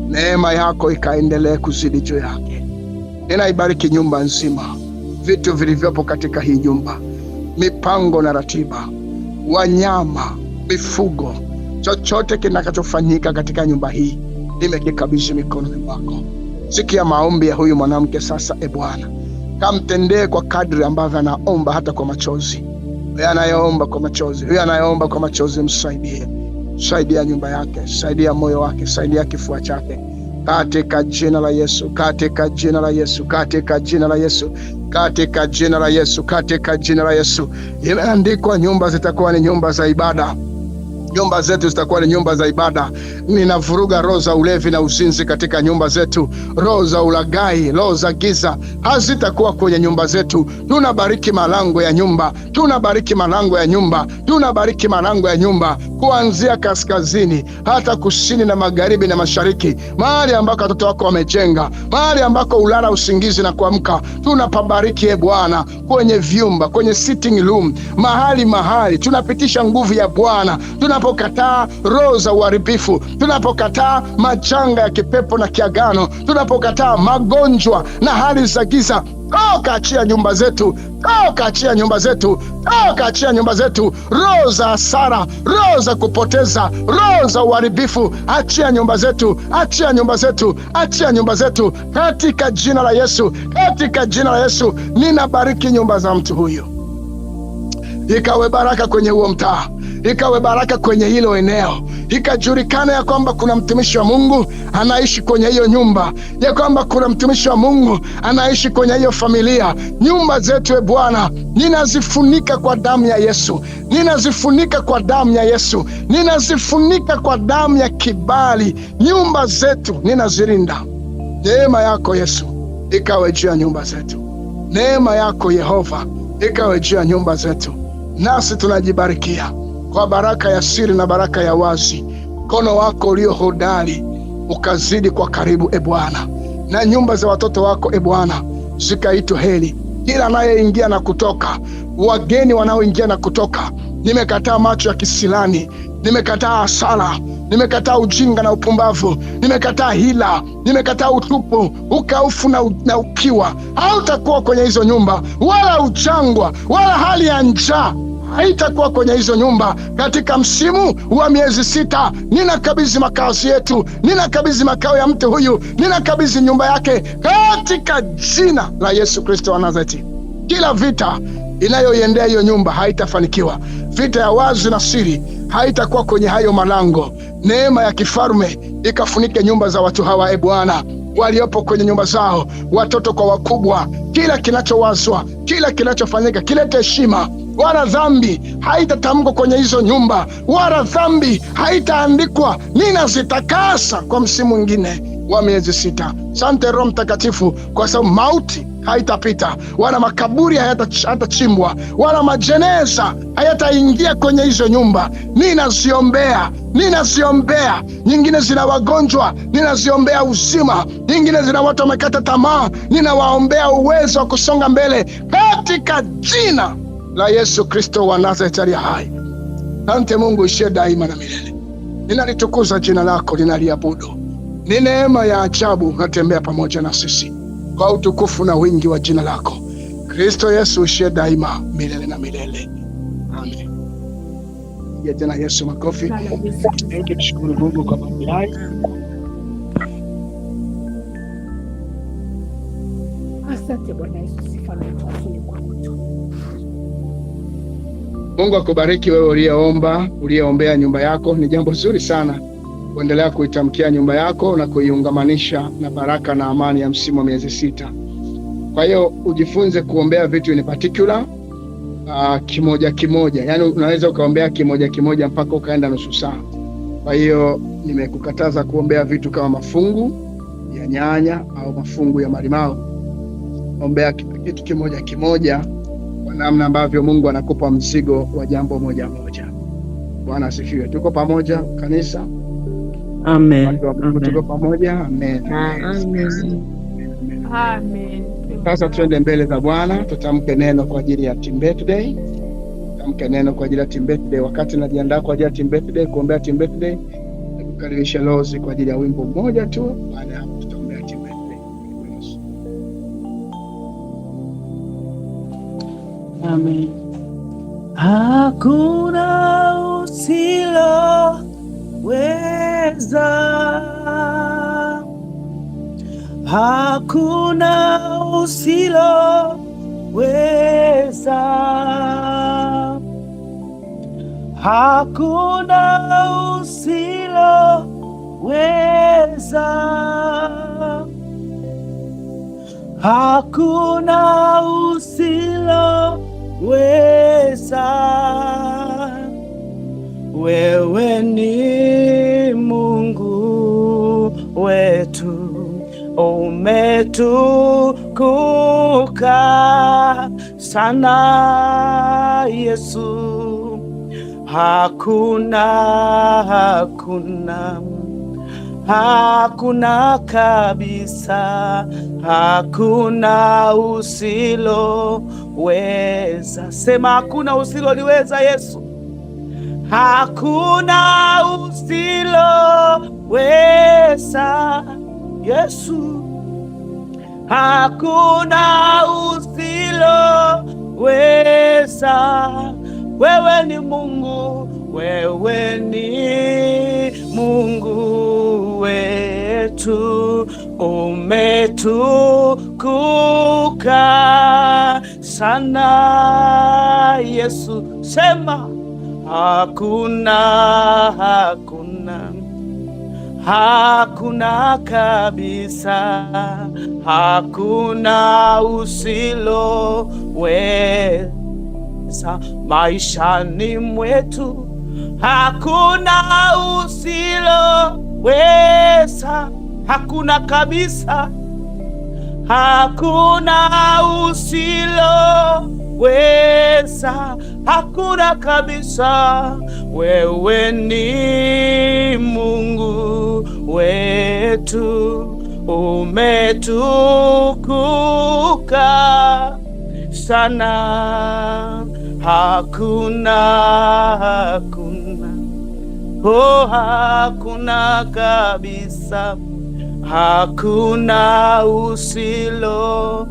Neema yako ikaendelee kuzidi juu yake. Ninaibariki nyumba nzima, vitu vilivyopo katika hii nyumba, mipango na ratiba, wanyama, mifugo, chochote kinachofanyika katika nyumba hii, nimekikabidhi mikononi mwako. Sikia maombi ya huyu mwanamke sasa. Bwana, kamtendee kwa kadri ambavyo anaomba, hata kwa machozi. Huyu anayeomba kwa machozi, huyu anayeomba kwa machozi, msaidie. Saidia nyumba yake, saidia moyo wake, saidia kifua chake, katika jina la Yesu, katika jina la Yesu, katika jina la Yesu, katika jina la Yesu, katika jina la Yesu. Imeandikwa, nyumba zitakuwa ni nyumba za ibada. Nyumba zetu zitakuwa ni nyumba za ibada. Ninavuruga roho za ulevi na uzinzi katika nyumba zetu. Roho za ulaghai, roho za giza hazitakuwa kwenye nyumba zetu. Tunabariki malango ya nyumba, tunabariki malango ya nyumba, tunabariki malango ya nyumba, kuanzia kaskazini hata kusini na magharibi na mashariki. Mahali ambako watoto wako wamejenga, mahali ambako ulala usingizi na kuamka, tunapabariki Bwana. Kwenye vyumba, kwenye sitting room, mahali tunapitisha nguvu ya Bwana. Tunapokataa roho za uharibifu, tunapokataa majanga ya kipepo na kiagano, tunapokataa magonjwa na hali za giza, kaachia nyumba zetu, kaachia nyumba zetu, kaachia nyumba zetu. Roho za hasara, roho za kupoteza, roho za uharibifu, achia nyumba zetu, achia nyumba zetu, achia nyumba zetu, katika jina la Yesu, katika jina la Yesu. Ninabariki nyumba za mtu huyu, ikawe baraka kwenye huo mtaa, ikawe baraka kwenye hilo eneo, ikajulikana ya kwamba kuna mtumishi wa Mungu anaishi kwenye hiyo nyumba, ya kwamba kuna mtumishi wa Mungu anaishi kwenye hiyo familia. Nyumba zetu Bwana, ninazifunika kwa damu ya Yesu, ninazifunika kwa damu ya Yesu, ninazifunika kwa damu ya kibali. Nyumba zetu ninazirinda Neema yako Yesu ikawe juu ya nyumba zetu. Neema yako Yehova ikawe juu ya nyumba zetu, nasi tunajibarikia kwa baraka ya siri na baraka ya wazi. Mkono wako ulio hodari ukazidi kwa karibu, e Bwana, na nyumba za watoto wako, e Bwana, zikaitwe heri. Kila anayeingia na kutoka, wageni wanaoingia na kutoka, nimekataa macho ya kisilani, nimekataa hasara, nimekataa ujinga na upumbavu, nimekataa hila, nimekataa utupu, ukaufu na ukiwa. Hautakuwa kwenye hizo nyumba, wala uchangwa, wala hali ya njaa haitakuwa kwenye hizo nyumba. Katika msimu wa miezi 6, ninakabidhi makazi yetu, ninakabidhi makao ya mtu huyu, ninakabidhi nyumba yake katika jina la Yesu Kristo wa Nazareti. Kila vita inayoiendea hiyo nyumba haitafanikiwa. Vita ya wazi na siri haitakuwa kwenye hayo malango. Neema ya kifalme ikafunike nyumba za watu hawa, e Bwana, waliopo kwenye nyumba zao, watoto kwa wakubwa. Kila kinachowazwa, kila kinachofanyika kilete heshima. Wala dhambi haitatamkwa kwenye hizo nyumba, wala dhambi haitaandikwa. Ninazitakasa kwa msimu mwingine wa miezi 6. Asante Roho Mtakatifu, kwa sababu mauti haitapita, wala makaburi hayatachimbwa, wala majeneza hayataingia kwenye hizo nyumba. Ninaziombea. Nyingine zina wagonjwa, ninaziombea uzima. Nyingine zina watu wamekata tamaa, ninawaombea uwezo wa kusonga mbele katika jina la Yesu Kristo wa Nazareti aliye hai. Asante Mungu ishie daima na milele. Ninalitukuza jina lako, ninaliabudu. Ni neema ya ajabu natembea pamoja na sisi, kwa utukufu na wingi wa jina lako Kristo Yesu ishie daima milele na milele. Amen. Ya jina Yesu makofi. Nikushukuru Mungu kwa mambo haya. Asante Bwana Yesu, sifa na utukufu kwako. Mungu akubariki wewe uliyeombea nyumba yako. Ni jambo zuri sana kuendelea kuitamkia nyumba yako na kuiungamanisha na baraka na amani ya msimu wa miezi 6. Kwa hiyo ujifunze kuombea vitu in particular, kimoja kimoja. Yaani unaweza ukaombea kimoja kimoja mpaka ukaenda nusu saa. Kwa hiyo nimekukataza kuombea vitu kama mafungu ya nyanya au mafungu ya malimao. Ombea kitu kimoja kimoja, kwa namna ambavyo Mungu anakupa mzigo wa jambo moja moja. Bwana asifiwe. Tuko pamoja kanisa? Amen. Tuko pamoja? Amen. Amen. Amen. Sasa tuende mbele za Bwana, tutamke neno kwa ajili ya Team Birthday. Tutamke neno kwa ajili ya Team Birthday. Wakati najiandaa kwa ajili ya Team Birthday, kuombea Team Birthday, nikukaribisha Lozi kwa ajili ya wimbo mmoja tu. Baada ya hapo tutaombea Team Birthday. Amen. Hakuna usiloweza, hakuna usiloweza, hakuna usiloweza, hakuna usiloweza. Wewe ni Mungu wetu, umetukuka sana Yesu. Hakuna kabisa, hakuna usiloweza. Sema hakuna usiloliweza Yesu. Hakuna usiloweza Yesu. Hakuna usiloweza. Wewe ni Mungu, wewe ni Mungu wetu, umetukuka sana Yesu. Sema hakuna kabisa, hakuna usiloweza maishani mwetu. Hakuna usiloweza, hakuna kabisa, hakuna usiloweza, hakuna kabisa. Wewe ni Mungu wetu, umetukuka sana. Hakuna kabisa, hakuna usiloweza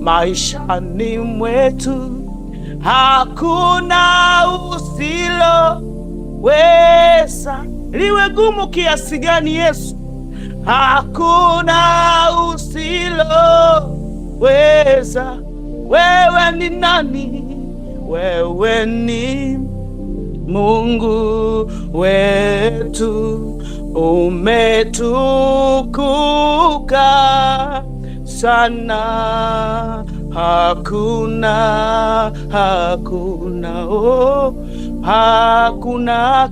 maishani mwetu, hakuna usiloweza. Liwe gumu kiasi gani, Yesu, hakuna usiloweza. Wewe ni nani? Wewe ni Mungu wetu, umetukuka sana. Hakuna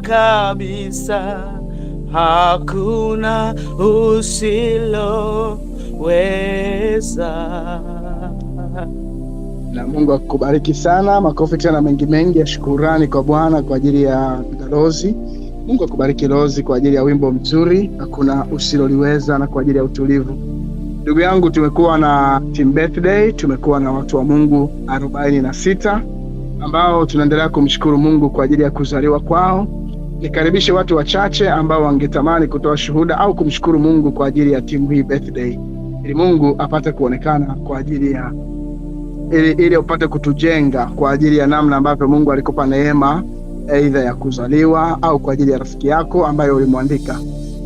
kabisa, hakuna usiloweza. Na Mungu akubariki sana. Makofi tena mengi ya shukurani kwa Bwana kwa ajili ya Rozi. Mungu akubariki Rozi kwa ajili ya wimbo mzuri, hakuna usiloliweza, na kwa ajili ya utulivu. Ndugu yangu, tumekuwa na team birthday, tumekuwa na watu wa Mungu 46 ambao tunaendelea kumshukuru Mungu kwa ajili ya kuzaliwa kwao. Nikaribishe watu wachache ambao wangetamani kutoa shuhuda au kumshukuru Mungu kwa ajili ya timu hii birthday, ili Mungu apate kuonekana kwa ajili ya ili upate kutujenga kwa ajili ya namna ambavyo Mungu alikupa neema aidha ya kuzaliwa au kwa ajili ya rafiki yako ambayo ulimwandika.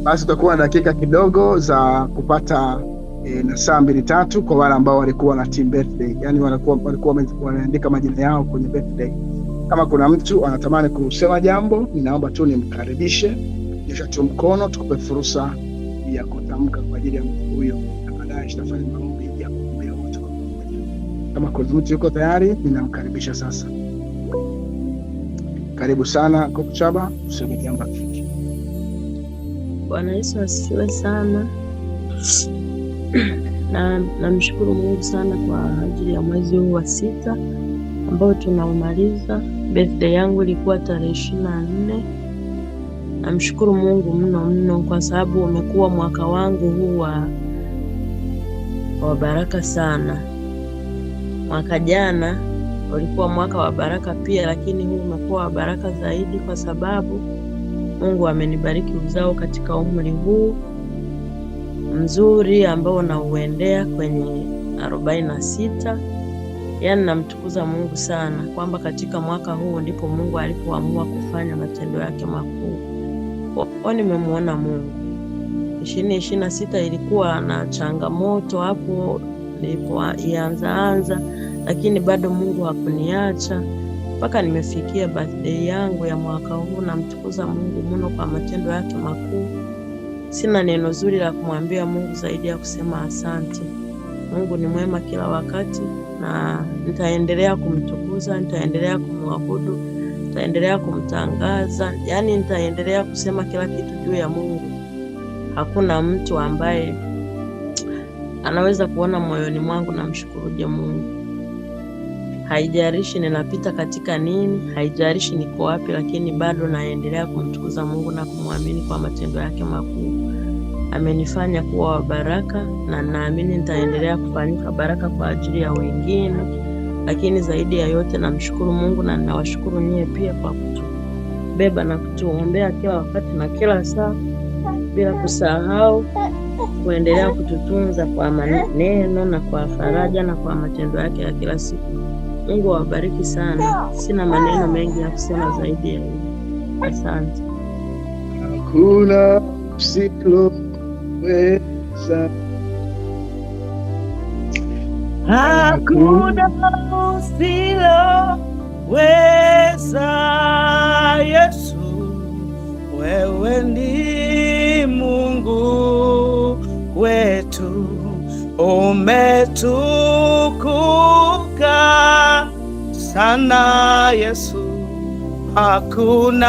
Basi tutakuwa na dakika kidogo za kupata na saa 2-3 kwa wale ambao walikuwa na team birthday, yani walikuwa wameandika majina yao kwenye birthday. Kama kuna mtu anatamani kusema jambo, ninaomba tu nimkaribishe, nyosha tu mkono tukupe fursa ya kutamka kwa ajili ya mtu huyo, na baadaye tutafanya maombi ya kuombea wote kwa pamoja. Kama kuna mtu yuko tayari, ninamkaribisha sasa. Karibu sana Kokuchaba, useme jambo rafiki. Bwana Yesu asifiwe sana. Namshukuru Mungu sana kwa ajili ya mwezi huu wa 6 ambao tunaumaliza. Birthday yangu ilikuwa tarehe 24. Namshukuru Mungu mno kwa sababu umekuwa mwaka wangu huu wa baraka sana. Mwaka jana ulikuwa mwaka wa baraka pia, lakini huu umekuwa wa baraka zaidi kwa sababu Mungu amenibariki uzao katika umri huu mzuri ambao nauendea kwenye 46. Yaani namtukuza Mungu sana kwamba katika mwaka huu ndipo Mungu alipoamua kufanya matendo yake makuu. Kwa nimemuona Mungu. 2026 ilikuwa na changamoto hapo nilipoanza, lakini bado Mungu hakuniacha mpaka nimefikia birthday yangu ya mwaka huu. Namtukuza Mungu mno kwa matendo yake makuu. Sina neno zuri la kumwambia Mungu zaidi ya kusema asante. Mungu ni mwema kila wakati, na nitaendelea kumtukuza, nitaendelea kumwabudu, nitaendelea kumtangaza. Yaani nitaendelea kusema kila kitu juu ya Mungu. Hakuna mtu ambaye anaweza kuona moyoni mwangu namshukuruje Mungu. Haijalishi ninapita katika nini, haijalishi niko wapi, lakini bado naendelea kumtukuza Mungu na kumwamini kwa matendo yake makuu. Amenifanya kuwa wa baraka, na naamini nitaendelea kufanyika baraka kwa ajili ya wengine. Lakini zaidi ya yote namshukuru Mungu, na ninawashukuru nyie pia kwa kutubeba na kutuombea kila wakati na kila saa, bila kusahau kuendelea kututunza kwa maneno na kwa faraja na kwa matendo yake ya kila siku. Mungu awabariki sana. Sina maneno mengi ya kusema zaidi ya hiyo. Asante. Hakuna usiloweza, hakuna usiloweza. Yesu, wewe ni Mungu wetu, umetukuka sana. Yesu, hakuna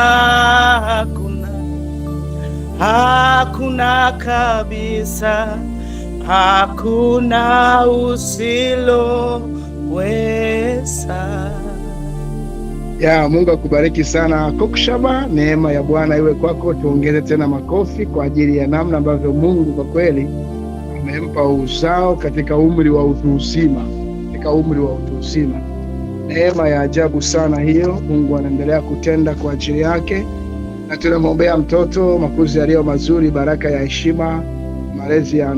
hakuna kabisa, hakuna usiloweza. Mungu akubariki sana Kokshaba, neema ya Bwana iwe kwako. Tuongeze tena makofi kwa ajili ya namna ambavyo Mungu kwa kweli amempa uzao katika umri wa utu uzima, neema ya ajabu sana hiyo. Mungu anaendelea kutenda kwa ajili yake, na tunamwombea mtoto makuzi yaliyo mazuri, baraka ya heshima, malezi ya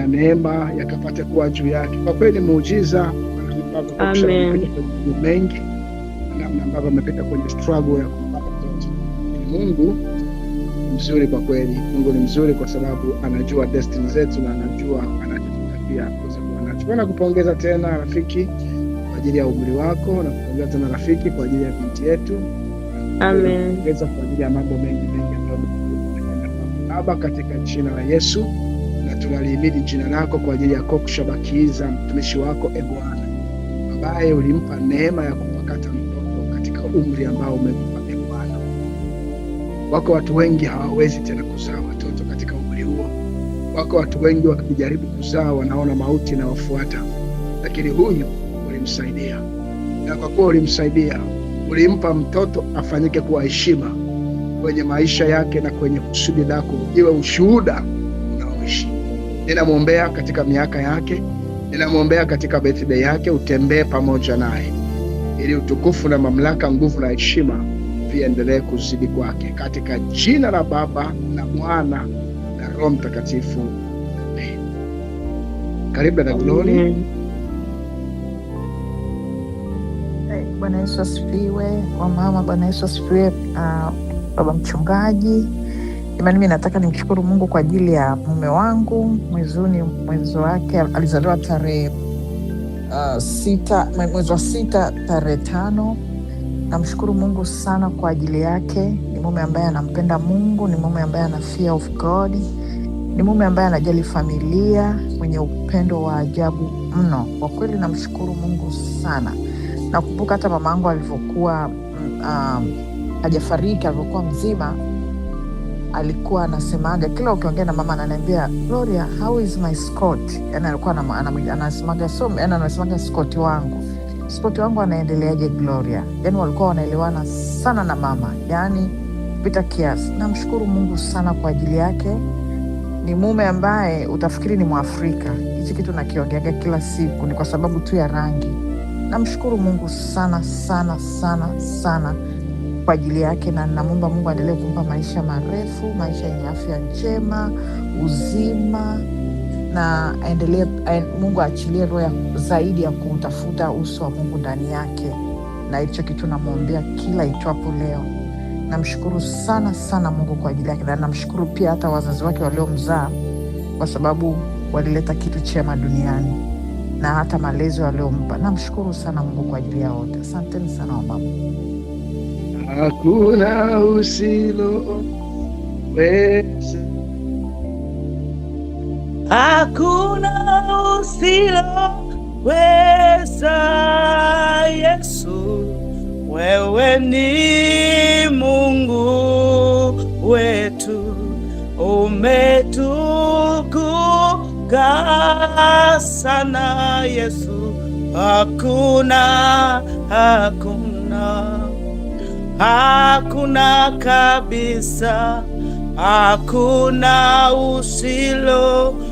neema yakapate kuwa juu yake. Kwa kweli muujiza. Amen. Mengi namna ambavyo amepita kwenye struggle ya kupata mtoto. Mungu mzuri kwa kweli. Mungu ni mzuri kwa sababu anajua destiny zetu na anajua anachotutakia kuweza kuwa nacho. Na kupongeza tena rafiki kwa ajili ya umri wako, na kupongeza tena rafiki kwa ajili ya binti yetu. Amen. Kupongeza kwa ajili ya mambo mengi ambayo Baba, katika jina la Yesu, na tunalihimidi jina lako kwa ajili ya Kokshaba Kiiza, mtumishi wako Bwana, ambaye ulimpa neema ya kupakata mtoto katika umri ambao umempa Bwana. Wako watu wengi hawawezi tena kuzaa watoto katika umri huo. Wako watu wengi wakijaribu kuzaa wanaona mauti na wafuata, lakini huyu ulimsaidia, na kwa kuwa ulimsaidia, ulimpa mtoto afanyike kuwa heshima kwenye maisha yake na kwenye kusudi lako, iwe ushuhuda unaoishi. Ninamwombea katika miaka yake, ninamwombea katika birthday yake, utembee pamoja naye ili utukufu na mamlaka, nguvu na heshima viendelee kuzidi kwake, katika jina la Baba na Mwana na Roho Mtakatifu. Amen. Karibu na Glory. Bwana Yesu asifiwe. Wamama, Bwana Yesu asifiwe. Baba mchungaji, mimi nataka nimshukuru Mungu kwa ajili ya mume wangu. Mwezi wake alizaliwa tarehe 6 mwezi wa 6 tarehe 5. Namshukuru Mungu sana kwa ajili yake. Ni mume ambaye anampenda Mungu, ni mume ambaye ana fear of God, ni mume ambaye anajali familia, mwenye upendo wa ajabu mno. Kwa kweli namshukuru Mungu sana. Nakumbuka hata mamangu alivyokuwa hajafariki, alivyokuwa mzima, alikuwa anasemaga, kila ukiongea na mama ananiambia, Gloria, how is my Scott? Yani alikuwa anasemaga Scott wangu anaendeleaje Gloria? Yani walikuwa wanaelewana sana na mama, yani pita kiasi. Namshukuru Mungu sana kwa ajili yake. Ni mume ambaye utafikiri ni Mwafrika. Hichi kitu nakiongeaga kila siku, ni kwa sababu tu ya rangi. Namshukuru Mungu sana sana sana sana kwa ajili yake, na namuomba Mungu aendelee kumpa maisha marefu, maisha yenye afya njema, uzima, na Mungu aachilie roho zaidi ya kutafuta uso wa Mungu ndani yake, na hicho kitu namwombea kila itwapo leo. Namshukuru sana sana Mungu kwa ajili yake, na namshukuru pia hata wazazi wake waliomzaa, kwa sababu walileta kitu chema duniani, na hata malezi waliompa. Namshukuru sana Mungu kwa ajili ya wote. Asanteni sana wamama. Hakuna usiloweza, hakuna usiloweza. Yesu, wewe ni Mungu wetu, umetukuka sana Yesu. Hakuna kabisa, hakuna usiloweza.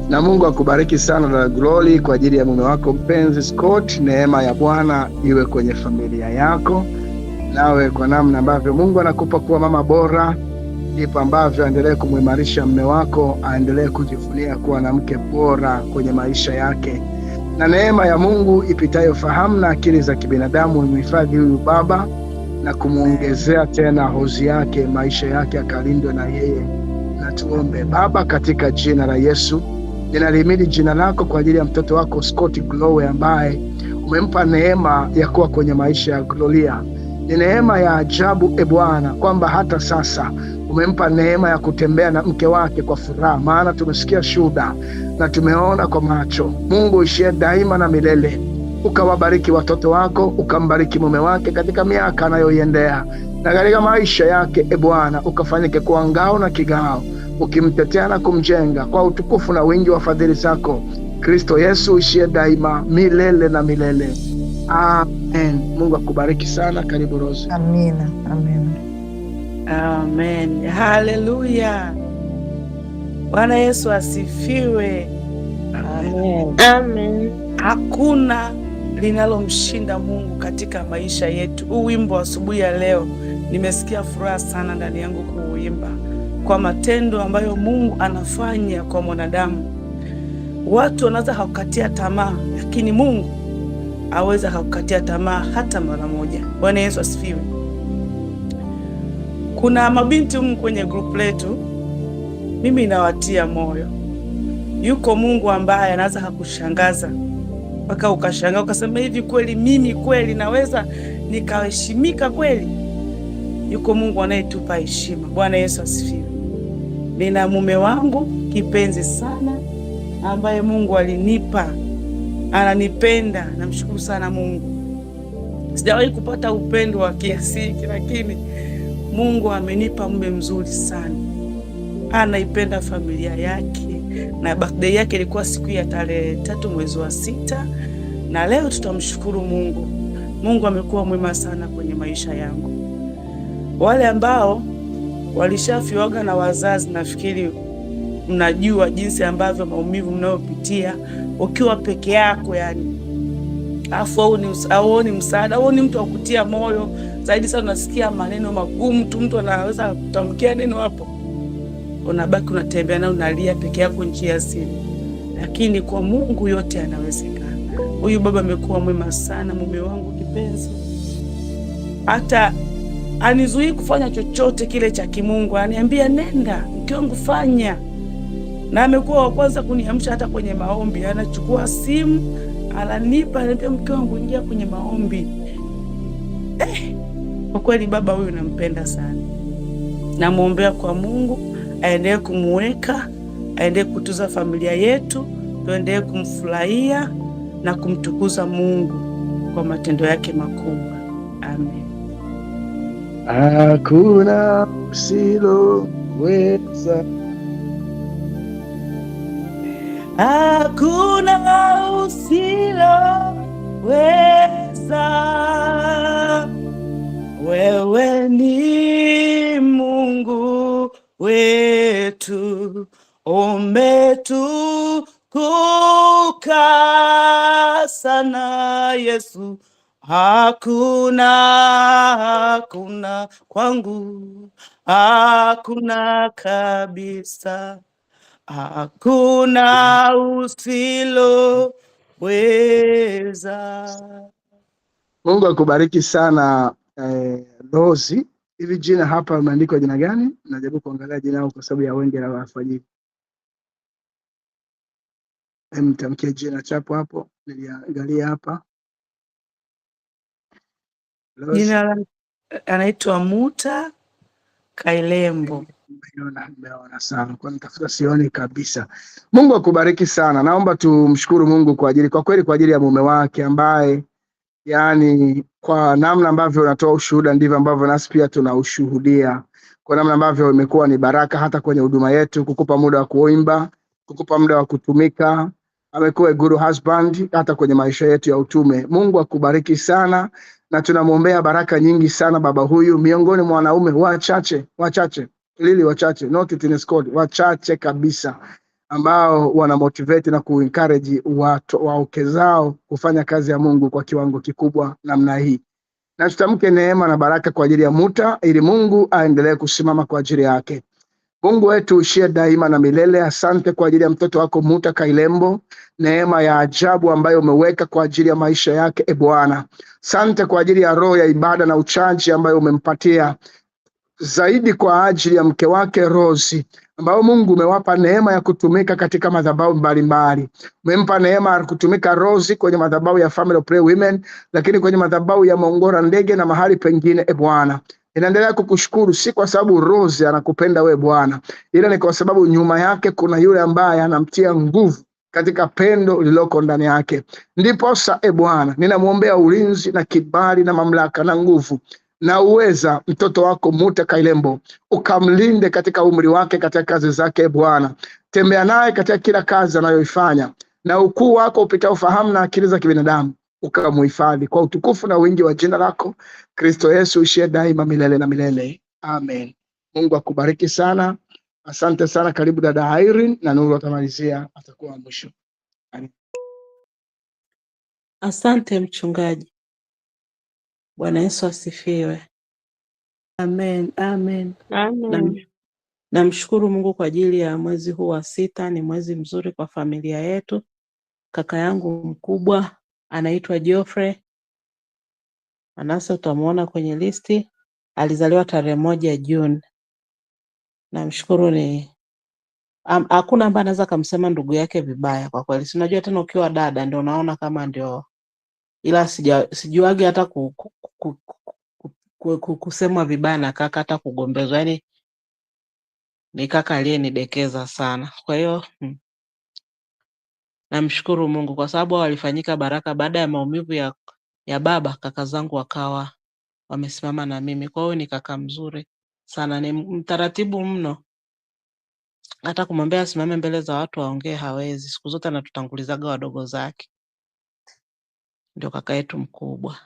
Na Mungu akubariki sana na Glory kwa ajili ya mume wako mpenzi Scott. Neema ya Bwana iwe kwenye familia yako, nawe kwa namna ambavyo Mungu anakupa kuwa mama bora, ndipo ambavyo aendelee kumuimarisha mume wako, aendelee kujivunia kuwa na mke bora kwenye maisha yake. Na neema ya Mungu ipitayo fahamu na akili za kibinadamu imhifadhi huyu baba na kumuongezea tena hozi yake, maisha yake akalindwe na yeye. Na tuombe. Baba, katika jina la Yesu, ninalihimidi jina lako kwa ajili ya mtoto wako Scott Glory, ambaye umempa neema ya kuwa kwenye maisha ya Gloria. Ni neema ya ajabu Bwana, kwamba hata sasa umempa neema ya kutembea na mke wake kwa furaha, maana tumesikia shuhuda na tumeona kwa macho. Mungu ishie daima na milele, ukawabariki watoto wako, ukambariki mume wake katika miaka anayoiendea, na katika maisha yake Bwana ukafanyike kuwa ngao na kigao, ukimtetea na kumjenga kwa utukufu na wingi wa fadhili zako, Kristo Yesu uishie daima milele na milele. Amen. Mungu akubariki sana. Karibu Rose. Amina, amina. Amen. Haleluya. Bwana Yesu asifiwe. Amen. Amen. Hakuna linalomshinda Mungu katika maisha yetu. Huu wimbo wa asubuhi ya leo nimesikia furaha sana ndani yangu kuuimba, kwa matendo ambayo Mungu anafanya kwa mwanadamu. Watu wanaweza kukatia tamaa, lakini Mungu aweza kukatia tamaa hata mara moja. Bwana Yesu asifiwe. Kuna mabinti humu kwenye group letu, mimi nawatia moyo. Yuko Mungu ambaye anaweza kukushangaza mpaka ukashangaa ukasema, hivi kweli mimi kweli naweza nikaheshimika kweli? Yuko Mungu anayetupa heshima. Bwana Yesu asifiwe. Nina mume wangu kipenzi sana ambaye Mungu alinipa, ananipenda. Namshukuru sana Mungu. Sijawahi kupata upendo wa kiasi hiki, lakini Mungu amenipa mume mzuri sana. Anaipenda familia yake, na birthday yake ilikuwa siku ya tarehe 3 mwezi wa 6, na leo tutamshukuru Mungu. Mungu amekuwa mwema sana kwenye maisha yangu. Wale ambao walishafiwaga na wazazi, nafikiri mnajua jinsi ambavyo maumivu mnayopitia ukiwa peke yako, yani afu auoni msaada, auoni mtu wa kutia moyo. Zaidi sana unasikia maneno magumu tu, mtu anaweza kutamkia neno hapo, unabaki unatembea na unalia peke yako njia ya siri. Lakini kwa Mungu yote yanawezekana. Huyu baba amekuwa mwema sana, mume wangu kipenzi. Hata anizuii kufanya chochote kile cha kimungu, aniambia nenda mke wangu fanya. Na amekuwa wa kwanza kuniamsha hata kwenye maombi. Anachukua simu, ananipa, ananiambia mke wangu ingia kwenye maombi. Kwa kweli baba huyu nampenda sana. Namuombea kwa Mungu aendelee kumuweka, aendelee kutuza familia yetu, tuendelee kumfurahia na kumtukuza Mungu kwa matendo yake makubwa. Amen. Hakuna usiloweza, hakuna usiloweza, wewe ni Mungu wetu, umetukuka sana Yesu. Hakuna kwangu, hakuna kabisa, hakuna usiloweza. Mungu akubariki sana Rozi. Hivi jina hapa imeandikwa jina gani? Najaribu kuangalia jina lako kwa sababu ya wengi na wafanyiki. Mtamkie jina chapo hapo, niliangalia hapa. Jina anaitwa Muta Kailembo. Nimeona sana, kwa nitafuta sioni kabisa. Mungu akubariki sana. Naomba tumshukuru Mungu kwa kweli ya mume wake ambaye, yani kwa namna ambavyo unatoa ushuhuda ndivyo ambavyo nasi pia tunaushuhudia. Kwa namna ambavyo imekuwa ni baraka hata kwenye huduma yetu, kukupa muda wa kuimba, kukupa muda wa kutumika. Amekuwa good husband hata kwenye maisha yetu ya utume. Mungu akubariki sana, na tunamwombea baraka nyingi sana baba huyu miongoni mwa wanaume wachache not in a squad, wachache kabisa ambao wana motivate na kuencourage wake zao kufanya kazi ya Mungu kwa kiwango kikubwa namna hii. Na tutamke neema na baraka kwa ajili ya Muta, ili Mungu aendelee kusimama kwa ajili yake. Mungu wetu ushie daima na milele. Asante kwa ajili ya mtoto wako Muta Kailembo, neema ya ajabu ambayo umeweka kwa ajili ya maisha yake Bwana. Asante kwa ajili ya roho ya ibada na uchaji ambayo umempatia, zaidi kwa ajili ya mke wake Rozi, ambao Mungu umewapa neema ya kutumika katika madhabahu mbalimbali. Umempa neema ya kutumika Rozi kwenye madhabahu ya Family Prayer Women, lakini kwenye madhabahu ya Mongora Ndege na mahali pengine Bwana. Inaendelea kukushukuru, si kwa sababu Rozi anakupenda we Bwana, ila ni kwa sababu nyuma yake kuna yule ambaye anamtia nguvu katika pendo lililoko ndani yake. Ndiposa Bwana, ninamwombea ulinzi na kibali na mamlaka na nguvu na uweza mtoto wako Mute Kailembo, ukamlinde katika umri wake, katika kazi zake. Bwana, tembea naye katika kila kazi anayoifanya, na ukuu wako upita ufahamu na akili za kibinadamu ukamuhifadhi, kwa utukufu na wingi wa jina lako Kristo Yesu, uishie daima milele na milele. Amen. Mungu akubariki sana. Asante sana. Karibu dada Irene, na Nuru atamalizia, atakuwa mwisho. Asante mchungaji. Bwana Yesu asifiwe. Amen, amen. Amen. Namshukuru Mungu kwa ajili ya mwezi huu wa 6. Ni mwezi mzuri kwa familia yetu. Kaka yangu mkubwa anaitwa Geoffrey Manase, utamuona kwenye listi. Alizaliwa tarehe 1 Juni. Namshukuru, ni hakuna ambaye anaweza kumsema ndugu yake vibaya kwa kweli. Si unajua tena ukiwa dada ndio unaona kama ndio, ila sijuagi hata kusemwa vibaya na kaka, hata kugombezwa. Yani ni kaka aliyenidekeza sana. Kwa hiyo namshukuru Mungu kwa sababu walifanyika baraka baada ya maumivu ya baba. Kaka zangu wakawa wamesimama na mimi. Kwa hiyo ni kaka mzuri sana, ni mtaratibu mno. Hata kumwambia asimame mbele za watu aongee hawezi. Siku zote anatutangulizaga wadogo zake. Ndio kaka yetu mkubwa.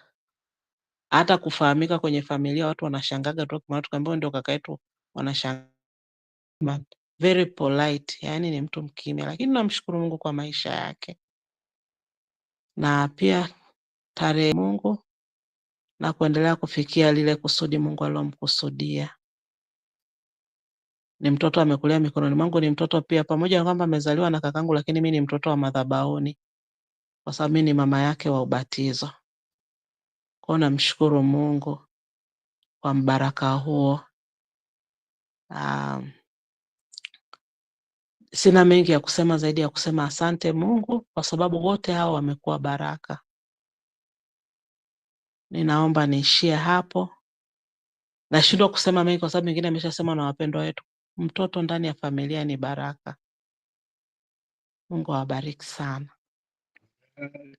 Hata kufahamika kwenye familia watu wanashangaga tu kama tukaambiwa ndio kaka yetu, wanashangaa. Very polite, yani ni mtu mkimya, lakini namshukuru Mungu kwa maisha yake. Na pia tarehe Mungu na kuendelea kufikia lile kusudi Mungu alilomkusudia. Ni mtoto amekulia mikononi mwangu, ni mtoto pia, pamoja na kwamba amezaliwa na kakangu, lakini mimi ni mtoto wa madhabahuni kwa sababu mimi ni mama yake wa ubatizo. Kwa namshukuru Mungu kwa mbaraka huo. Sina mengi ya kusema zaidi ya kusema asante Mungu kwa sababu wote hao wamekuwa baraka. Ninaomba niishie hapo. Nashindwa kusema mengi kwa sababu mengine ameshasema na wapendwa wetu. Mtoto ndani ya familia ni baraka. Mungu awabariki sana.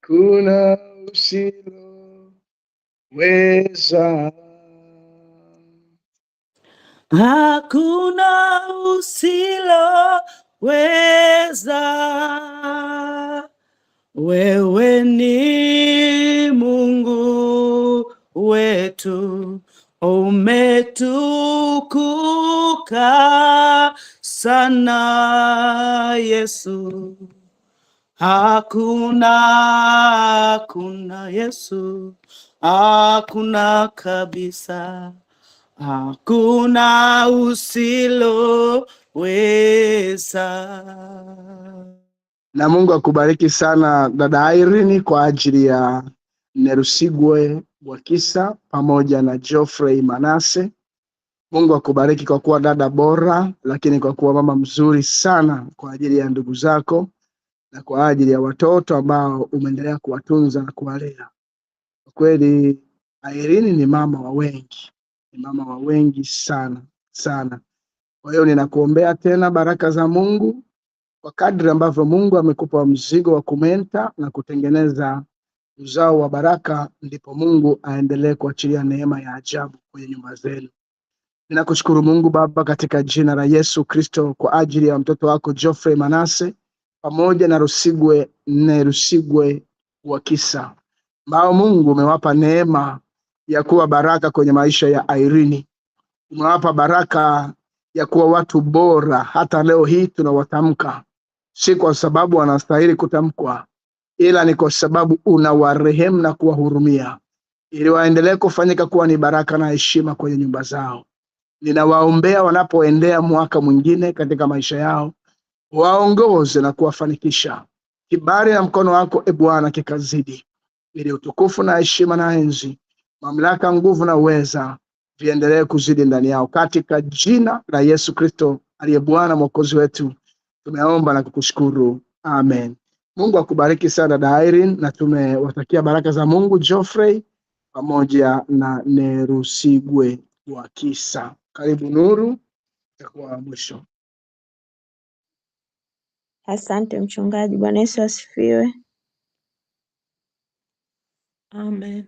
Kuna usiloweza, hakuna usiloweza. Wewe ni Mungu wetu, umetukuka sana Yesu. Hakuna Yesu, hakuna kabisa, hakuna usiloweza. Na Mungu akubariki sana dada Irene kwa ajili ya Nerusigwe Bwakisa pamoja na Geoffrey Manase. Mungu akubariki kwa kuwa dada bora, lakini kwa kuwa mama mzuri sana kwa ajili ya ndugu zako na kwa ajili ya watoto ambao umeendelea kuwatunza na kuwalea. Kwa kweli Irene ni mama wa wengi, ni mama wa wengi sana sana. Kwa hiyo ninakuombea tena baraka za Mungu kwa kadri ambavyo Mungu amekupa mzigo wa kumenta na kutengeneza uzao wa baraka, ndipo Mungu aendelee kuachilia neema ya ajabu kwenye nyumba zenu. Ninakushukuru Mungu Baba katika jina la Yesu Kristo kwa ajili ya mtoto wako Geoffrey Manase pamoja na Nerusigwe Bwakisa, ambao Mungu umewapa neema ya kuwa baraka kwenye maisha ya Irene. Umewapa baraka ya kuwa watu bora. Hata leo hii tunawatamka, si kwa sababu wanastahili kutamkwa, ila ni kwa sababu unawarehemu na kuwahurumia, ili waendelee kufanyika kuwa ni baraka na heshima kwenye nyumba zao. Ninawaombea wanapoendea mwaka mwingine katika maisha yao, waongoze na kuwafanikisha. Kibali na mkono wako Bwana kikazidi, ili utukufu na heshima na enzi, mamlaka, nguvu na uweza viendelee kuzidi ndani yao, katika jina la Yesu Kristo aliye Bwana Mwokozi wetu tumeomba na kukushukuru. Amen. Mungu akubariki sana dada Irene, na tumewatakia baraka za Mungu Geoffrey pamoja na Nerusigwe Bwakisa. Karibu Nuru, itakuwa mwisho. Asante mchungaji. Bwana Yesu asifiwe. Amen.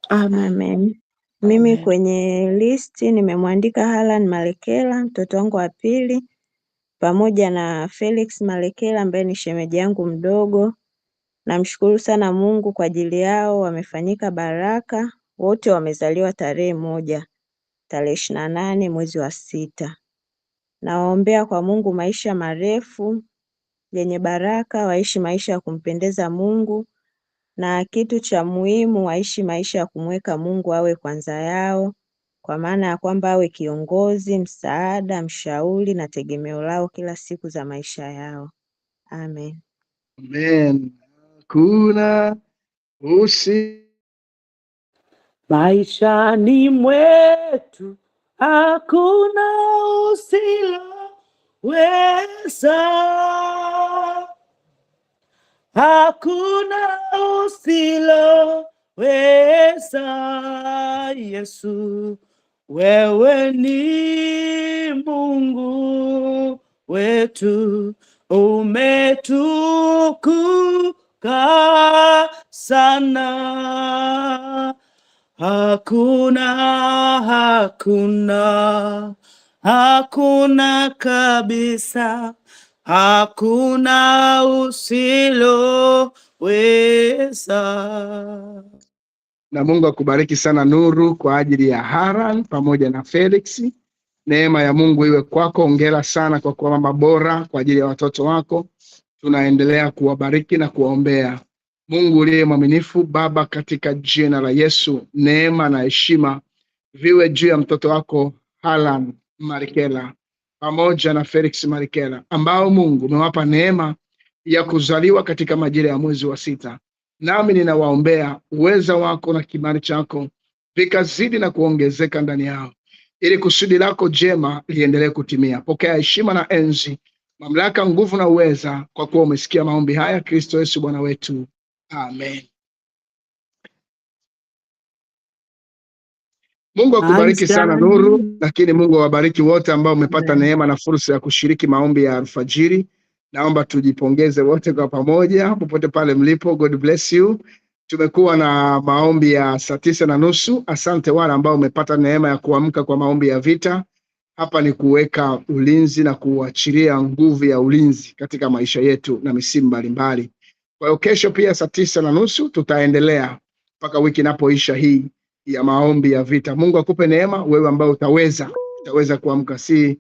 Amen. Amen. Mimi Amen. kwenye listi nimemwandika Halan Malekela, mtoto wangu wa pili, pamoja na Felix Malekela ambaye ni shemeji yangu mdogo. Namshukuru sana Mungu kwa ajili yao, wamefanyika baraka. Wote wamezaliwa tarehe 28 mwezi wa 6. Nawaombea kwa Mungu maisha marefu yenye baraka, waishi maisha ya kumpendeza Mungu, na kitu cha muhimu waishi maisha ya kumweka Mungu awe kwanza yao, kwa maana ya kwamba awe kiongozi, msaada, mshauri na tegemeo lao kila siku za maisha yao. Amen. Amen. Kuna Maishani mwetu hakuna usiloweza, hakuna usiloweza. Yesu, wewe ni Mungu wetu, umetukuka sana. Hakuna kabisa, hakuna usiloweza. Na Mungu akubariki sana Nuru kwa ajili ya Haran pamoja na Felix. Neema ya Mungu iwe kwako. Hongera sana kwa kuwa mama bora kwa ajili ya watoto wako. Tunaendelea kuwabariki na kuwaombea. Mungu uliye mwaminifu, Baba, katika jina la Yesu, neema na heshima viwe juu ya mtoto wako Halan Malekela pamoja na Felix Malekela, ambao Mungu umewapa neema ya kuzaliwa katika majira ya mwezi wa 6. Nami ninawaombea uweza wako na kibali chako vikazidi na kuongezeka ndani yao, ili kusudi lako jema liendelee kutimia. Pokea heshima na enzi, mamlaka, nguvu na uweza, kwa kuwa umesikia maombi haya, Kristo Yesu Bwana wetu. Amen. Mungu akubariki sana Nuru, lakini Mungu awabariki wote ambao umepata neema na fursa ya kushiriki maombi ya alfajiri. Naomba tujipongeze wote kwa pamoja popote pale mlipo. God bless you. Tumekuwa na maombi ya saa 9:30. Asante wale ambao umepata neema ya kuamka kwa maombi ya vita. Hapa ni kuweka ulinzi na kuachilia nguvu ya ulinzi katika maisha yetu na misimu mbalimbali. Kwa hiyo kesho pia saa 9:30 tutaendelea mpaka wiki inapoisha hii ya maombi ya vita. Mungu akupe neema wewe ambao utaweza kuamka. Si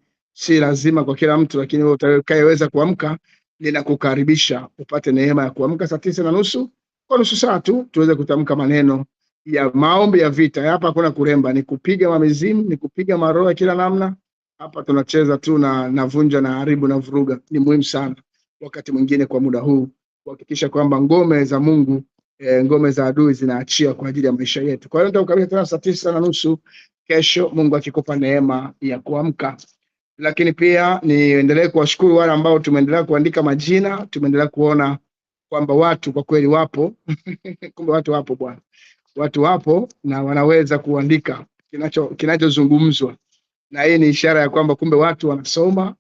lazima kwa kila mtu, lakini wewe utakayeweza kuamka, ninakukaribisha upate neema ya kuamka saa 9:30 kwa nusu saa tu, tuweze kutamka maneno ya maombi ya vita. Hapa hakuna kuremba, ni kupiga mamizimu, ni kupiga maroho kila namna. Hapa tunacheza tu na navunja na haribu na vuruga. Ni muhimu sana wakati mwingine kwa muda huu kuhakikisha kwamba ngome za Mungu, ngome za adui zinaachia kwa ajili ya maisha yetu. Kwa hiyo nitakukaribisha tena saa 9:30 kesho, Mungu akikupa neema ya kuamka. Lakini pia niendelee kuwashukuru wale ambao tumeendelea kuandika majina. Tumeendelea kuona kwamba watu kwa kweli wapo kumbe watu wapo bwana, watu wapo na wanaweza kuandika kinachozungumzwa, na hii ni ishara ya kwamba kumbe watu wanasoma,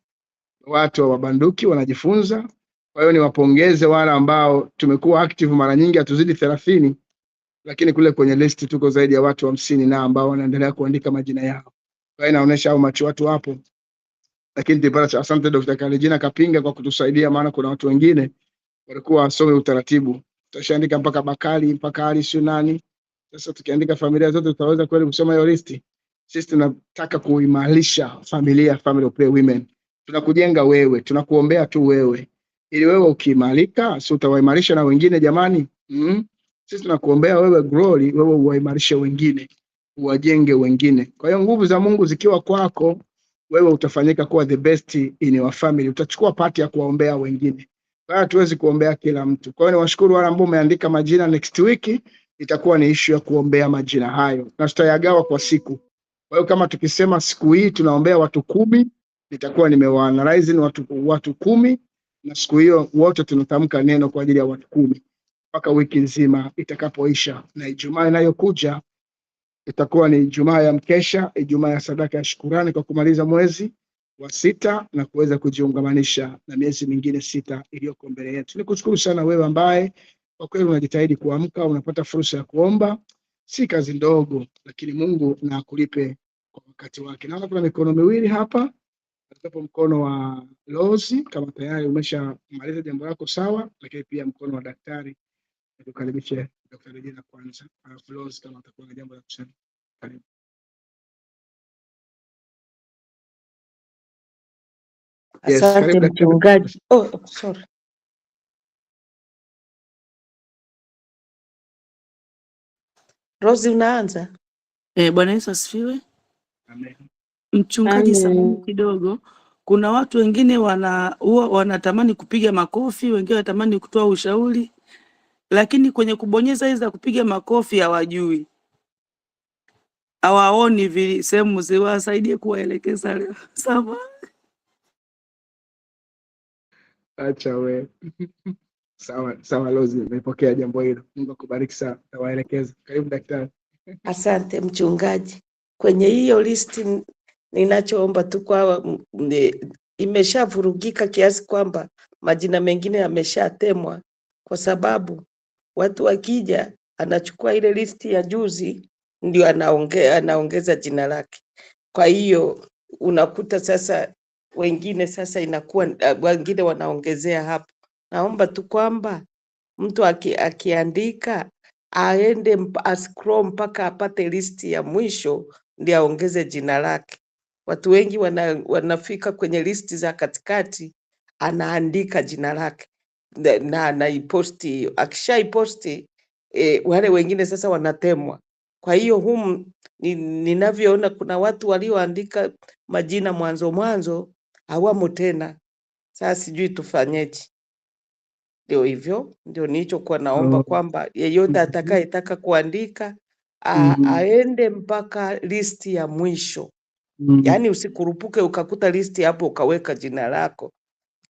watu wa wabanduki wanajifunza. Kwa hiyo niwapongeze wale ambao tumekuwa active. Mara nyingi hatuzidi 30, lakini kule kwenye list tuko zaidi ya watu 50 na ambao wanaendelea kuandika majina yao. Kwa hiyo inaonyesha au macho watu wapo. Lakini tupata asante Dr. Kalijina Kapinga kwa kutusaidia, maana kuna watu wengine walikuwa wasome utaratibu. Tutashaandika mpaka Bakali, mpaka Ali Sunani. Sasa tukiandika familia zote tutaweza kweli kusoma hiyo listi? Sisi tunataka kuimarisha familia, family of prayer women. Tunakujenga wewe, tunakuombea tu wewe. Ili wewe ukiimarika, si utawaimarisha na wengine jamani? Sisi tunakuombea wewe glory, wewe uwaimarishe wengine, uwajenge wengine. Kwa hiyo nguvu za Mungu zikiwa kwako, wewe utafanyika kuwa the best in your family. Utachukua part ya kuombea wengine. Kwa hiyo hatuwezi kuombea kila mtu. Kwa hiyo niwashukuru wale ambao umeandika majina. Next week itakuwa ni issue ya kuombea majina hayo, na tutayagawa kwa siku. Kwa hiyo kama tukisema siku hii tunaombea watu 10, nitakuwa nimewaanalyze ni watu 10, na siku hiyo wote tunatamka neno kwa ajili ya watu 10 mpaka wiki nzima itakapoisha. Na Ijumaa inayokuja itakuwa ni Ijumaa ya mkesha, Ijumaa ya sadaka ya shukrani kwa kumaliza mwezi. wa 6 na kuweza kujiungamanisha na miezi mingine 6 iliyoko mbele yetu. Nikushukuru sana wewe ambaye kwa kweli unajitahidi kuamka, unapata fursa ya kuomba. Si kazi ndogo, lakini Mungu na akulipe kwa wakati wake. Naona kuna mikono miwili hapa. Atapo mkono wa Lozi kama tayari umeshamaliza jambo lako sawa, lakini pia mkono wa daktari. Nikukaribishe Daktari Regina kwanza. Lozi kama atakuwa na jambo la kusema. Karibu. Yes, Asante mchungaji. Oh, sorry. Rosi, unaanza? Bwana Yesu asifiwe. Amen. Mchungaji, samahani kidogo. Kuna watu wengine wanatamani kupiga makofi, wengine wanatamani kutoa ushauri, lakini kwenye kubonyeza hizo za kupiga makofi hawajui, hawaoni vile sehemu ziwasaidie kuwaelekeza leo. Sawa. Acha we. Sawa Lozi, nimepokea jambo hilo. Mungu akubariki sana. Tawaelekeza. Karibu daktari. Asante mchungaji. Kwenye hiyo listi ninachoomba tu kwa imeshavurugika kiasi kwamba majina mengine yameshatemwa, kwa sababu watu wakija anachukua ile listi ya juzi ndio anaongeza jina lake. Kwa hiyo unakuta sasa wengine sasa inakuwa wengine wanaongezea hapo. Naomba tu kwamba mtu akiandika aende scroll mpaka apate listi ya mwisho ndio aongeze jina lake. Watu wengi wanafika kwenye listi za katikati, anaandika jina lake na anaiposti. Akishaiposti wale wengine sasa wanatemwa. Kwa hiyo ninavyoona kuna watu walioandika majina mwanzo hawamo tena. Sasa sijui tufanyeje. Ndio hivyo, ndio nilichokuwa naomba kwamba yeyote atakayetaka kuandika aende mpaka listi ya mwisho. Yaani usikurupuke ukakuta listi hapo ukaweka jina lako.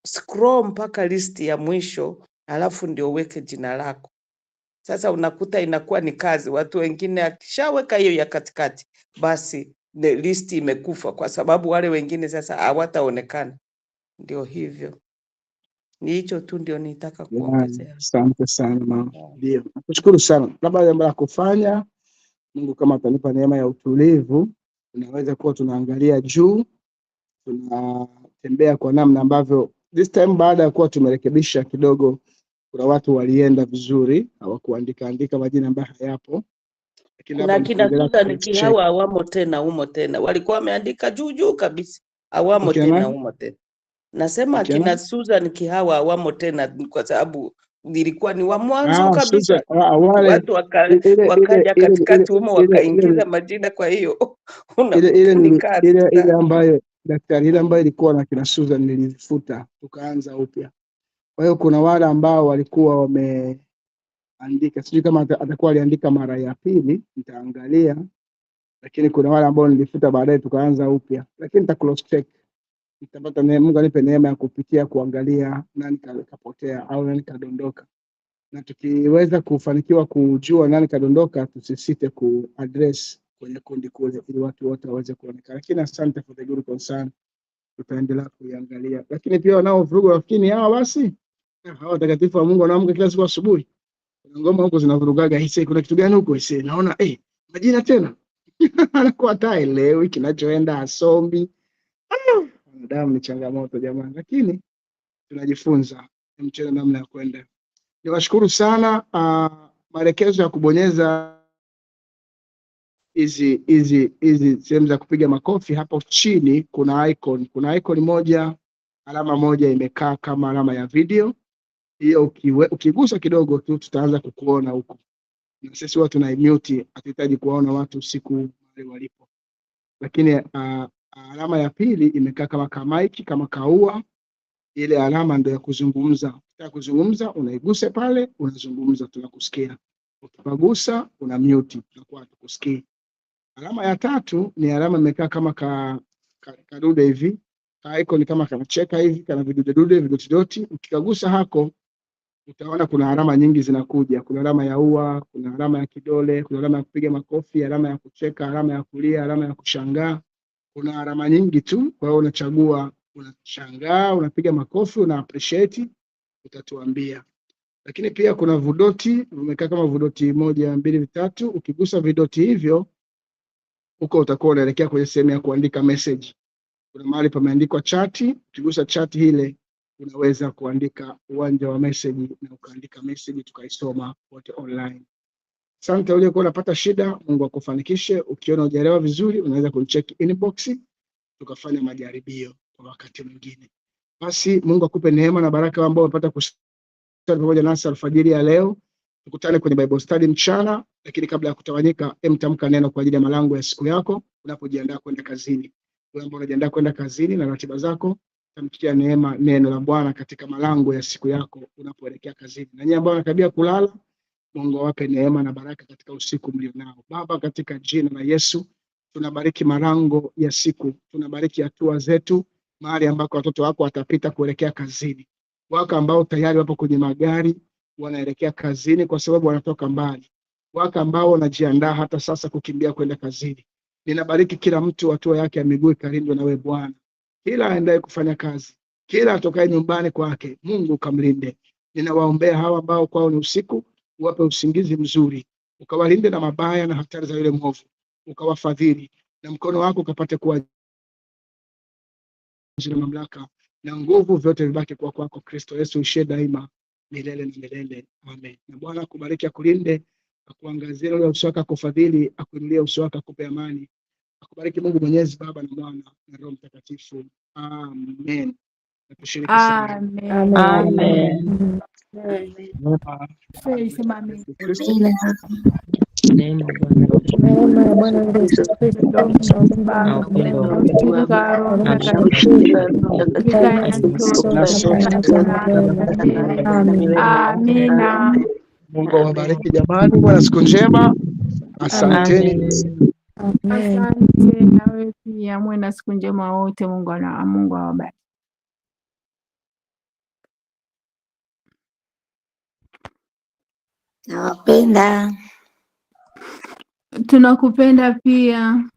Scroll mpaka listi ya mwisho alafu ndio uweke jina lako. Sasa unakuta inakuwa ni kazi. Watu wengine akishaweka hiyo ya katikati, basi listi imekufa, kwa sababu wale wengine sasa hawataonekana. Ndio hivyo. Ni hicho tu ndio nitaka kuongezea. Asante sana mama. Ndio. Nakushukuru sana. Labda jambo la kufanya, Mungu kama atanipa neema ya utulivu, tunaweza kuwa tunaangalia juu, tunatembea kwa namna ambavyo this time baada ya kuwa tumerekebisha kidogo, kuna watu walienda vizuri, hawakuandika majina ambayo hayapo. Kuna kina Susan Kihawa hawamo tena humo tena. Walikuwa wameandika juu kabisa. Hawamo tena humo tena. Nasema kina Susan Kihawa hawamo tena kwa sababu nilikuwa ni wa mwanzo kabisa. Watu wakaja katikati humo wakaingiza majina, kwa hiyo ile ambayo daktari, ile ambayo ilikuwa na kina Susan nilifuta, tukaanza upya. Kwa hiyo kuna wale ambao walikuwa wameandika, sijui kama atakuwa aliandika mara ya pili, nitaangalia, lakini kuna wale ambao nilifuta baadaye tukaanza upya, lakini nita cross check. Nitapata Mungu anipe neema ya kupitia kuangalia nani kapotea au nani kadondoka, na tukiweza kufanikiwa kujua nani kadondoka, tusisite kuaddress kwenye kundi kule ili watu wote waweze kuonekana. Lakini asante for the good concern, tutaendelea kuiangalia. Lakini pia wanao vurugu rafiki hawa, basi hawa watakatifu wa Mungu wanaamka kila siku asubuhi, kuna ngoma huko zinavurugaga hisi, kuna kitu gani huko hisi, naona majina tena anakuwa taelewi kinachoenda, asombi. Damu ni changamoto jamani, lakini tunajifunza mchezo namna ya kwenda. Niwashukuru sana. Maelekezo ya kubonyeza hizi sehemu za kupiga makofi, hapo chini kuna icon moja, alama moja imekaa kama alama ya video. Hiyo ukigusa kidogo tu tutaanza kukuona huko, na sisi watu tuna mute, hatuhitaji kuwaona watu usiku wale walipo. Lakini alama ya pili imekaa kama mic, kama kaua. Ile alama ndio ya kuzungumza. Ukitaka kuzungumza unaigusa pale, unazungumza, tunakusikia. Ukipagusa una mute, tunakuwa hatukusikii. Alama ya tatu ni alama imekaa kama kadude hivi. Icon kama kanacheka hivi, kana vidude vidoti. Ukikagusa hako utaona kuna alama nyingi zinakuja. Kuna alama ya ua, kuna alama ya kidole, kuna alama ya kupiga makofi, alama ya kucheka, alama ya kulia, alama ya kushangaa. kuna alama nyingi tu, kwa hiyo unachagua, unashangaa, unapiga makofi, una appreciate, utatuambia. Lakini pia kuna vidoti vimekaa kama vidoti 1, 2, 3. Ukigusa vidoti hivyo, huko utakuwa unaelekea kwenye sehemu ya kuandika message. Kuna mahali pameandikwa chati. Ukigusa chati ile, unaweza kuandika uwanja wa message na ukaandika message tukaisoma wote online. Asante uliokuwa unapata shida, Mungu akufanikishe. Ukiona hujaelewa vizuri, unaweza kunicheck inbox tukafanya majaribio kwa wakati mwingine. Basi Mungu akupe neema na baraka ambao umepata kusali pamoja nasi alfajiri ya leo. Tukutane kwenye Bible study mchana, lakini kabla ya kutawanyika, tamka neno kwa ajili ya malango ya siku yako unapojiandaa kwenda kazini. Wewe ambao unajiandaa kwenda kazini na ratiba zako, tamkia neema neno la Bwana katika malango ya siku yako unapoelekea kazini. Na nyinyi ambao wanakaribia kulala, Mungu awape neema na baraka katika usiku mlionao. Baba, katika jina la Yesu, tunabariki malango ya siku, tunabariki hatua zetu, mahali ambako watoto wako watapita kuelekea kazini. Wako ambao tayari wapo kwenye magari wanaelekea kazini kwa sababu wanatoka mbali. Wako ambao wanajiandaa hata sasa kukimbia kwenda kazini. Ninabariki kila mtu hatua yake ya miguu ikalindwe na wewe Bwana. Kila aendaye kufanya kazi, kila atokaye nyumbani kwake, Mungu kamlinde. Ninawaombea hawa ambao kwao ni usiku, uwape usingizi mzuri, ukawalinde na mabaya na hatari za yule mwovu, ukawafadhili na mkono wako ukapate kuwa na mamlaka na nguvu, vyote vibaki kwa kwako Kristo Yesu, uishie daima milele na milele. Amen. Na Bwana akubariki, akulinde, akuangazie ule uso wake, akufadhili, akuinulie uso wake, akupe amani. Akubariki Mungu Mwenyezi, Baba na Mwana na Roho Mtakatifu. Amen. Tushiriki sana. Amen. Amen. Sema amen. Kristo Neema ya Bwana wetu Neema ya Bwana Yesu Kristo na upendo wa Mungu ushirika wa Roho na Mtakatifu ikae na sote. Amina. Mungu awabariki jamani, bwana, siku njema. Asanteni. Amen. Asante na wewe pia, muwe na siku njema wote. Mungu awabariki. Nawapenda. Tunakupenda pia.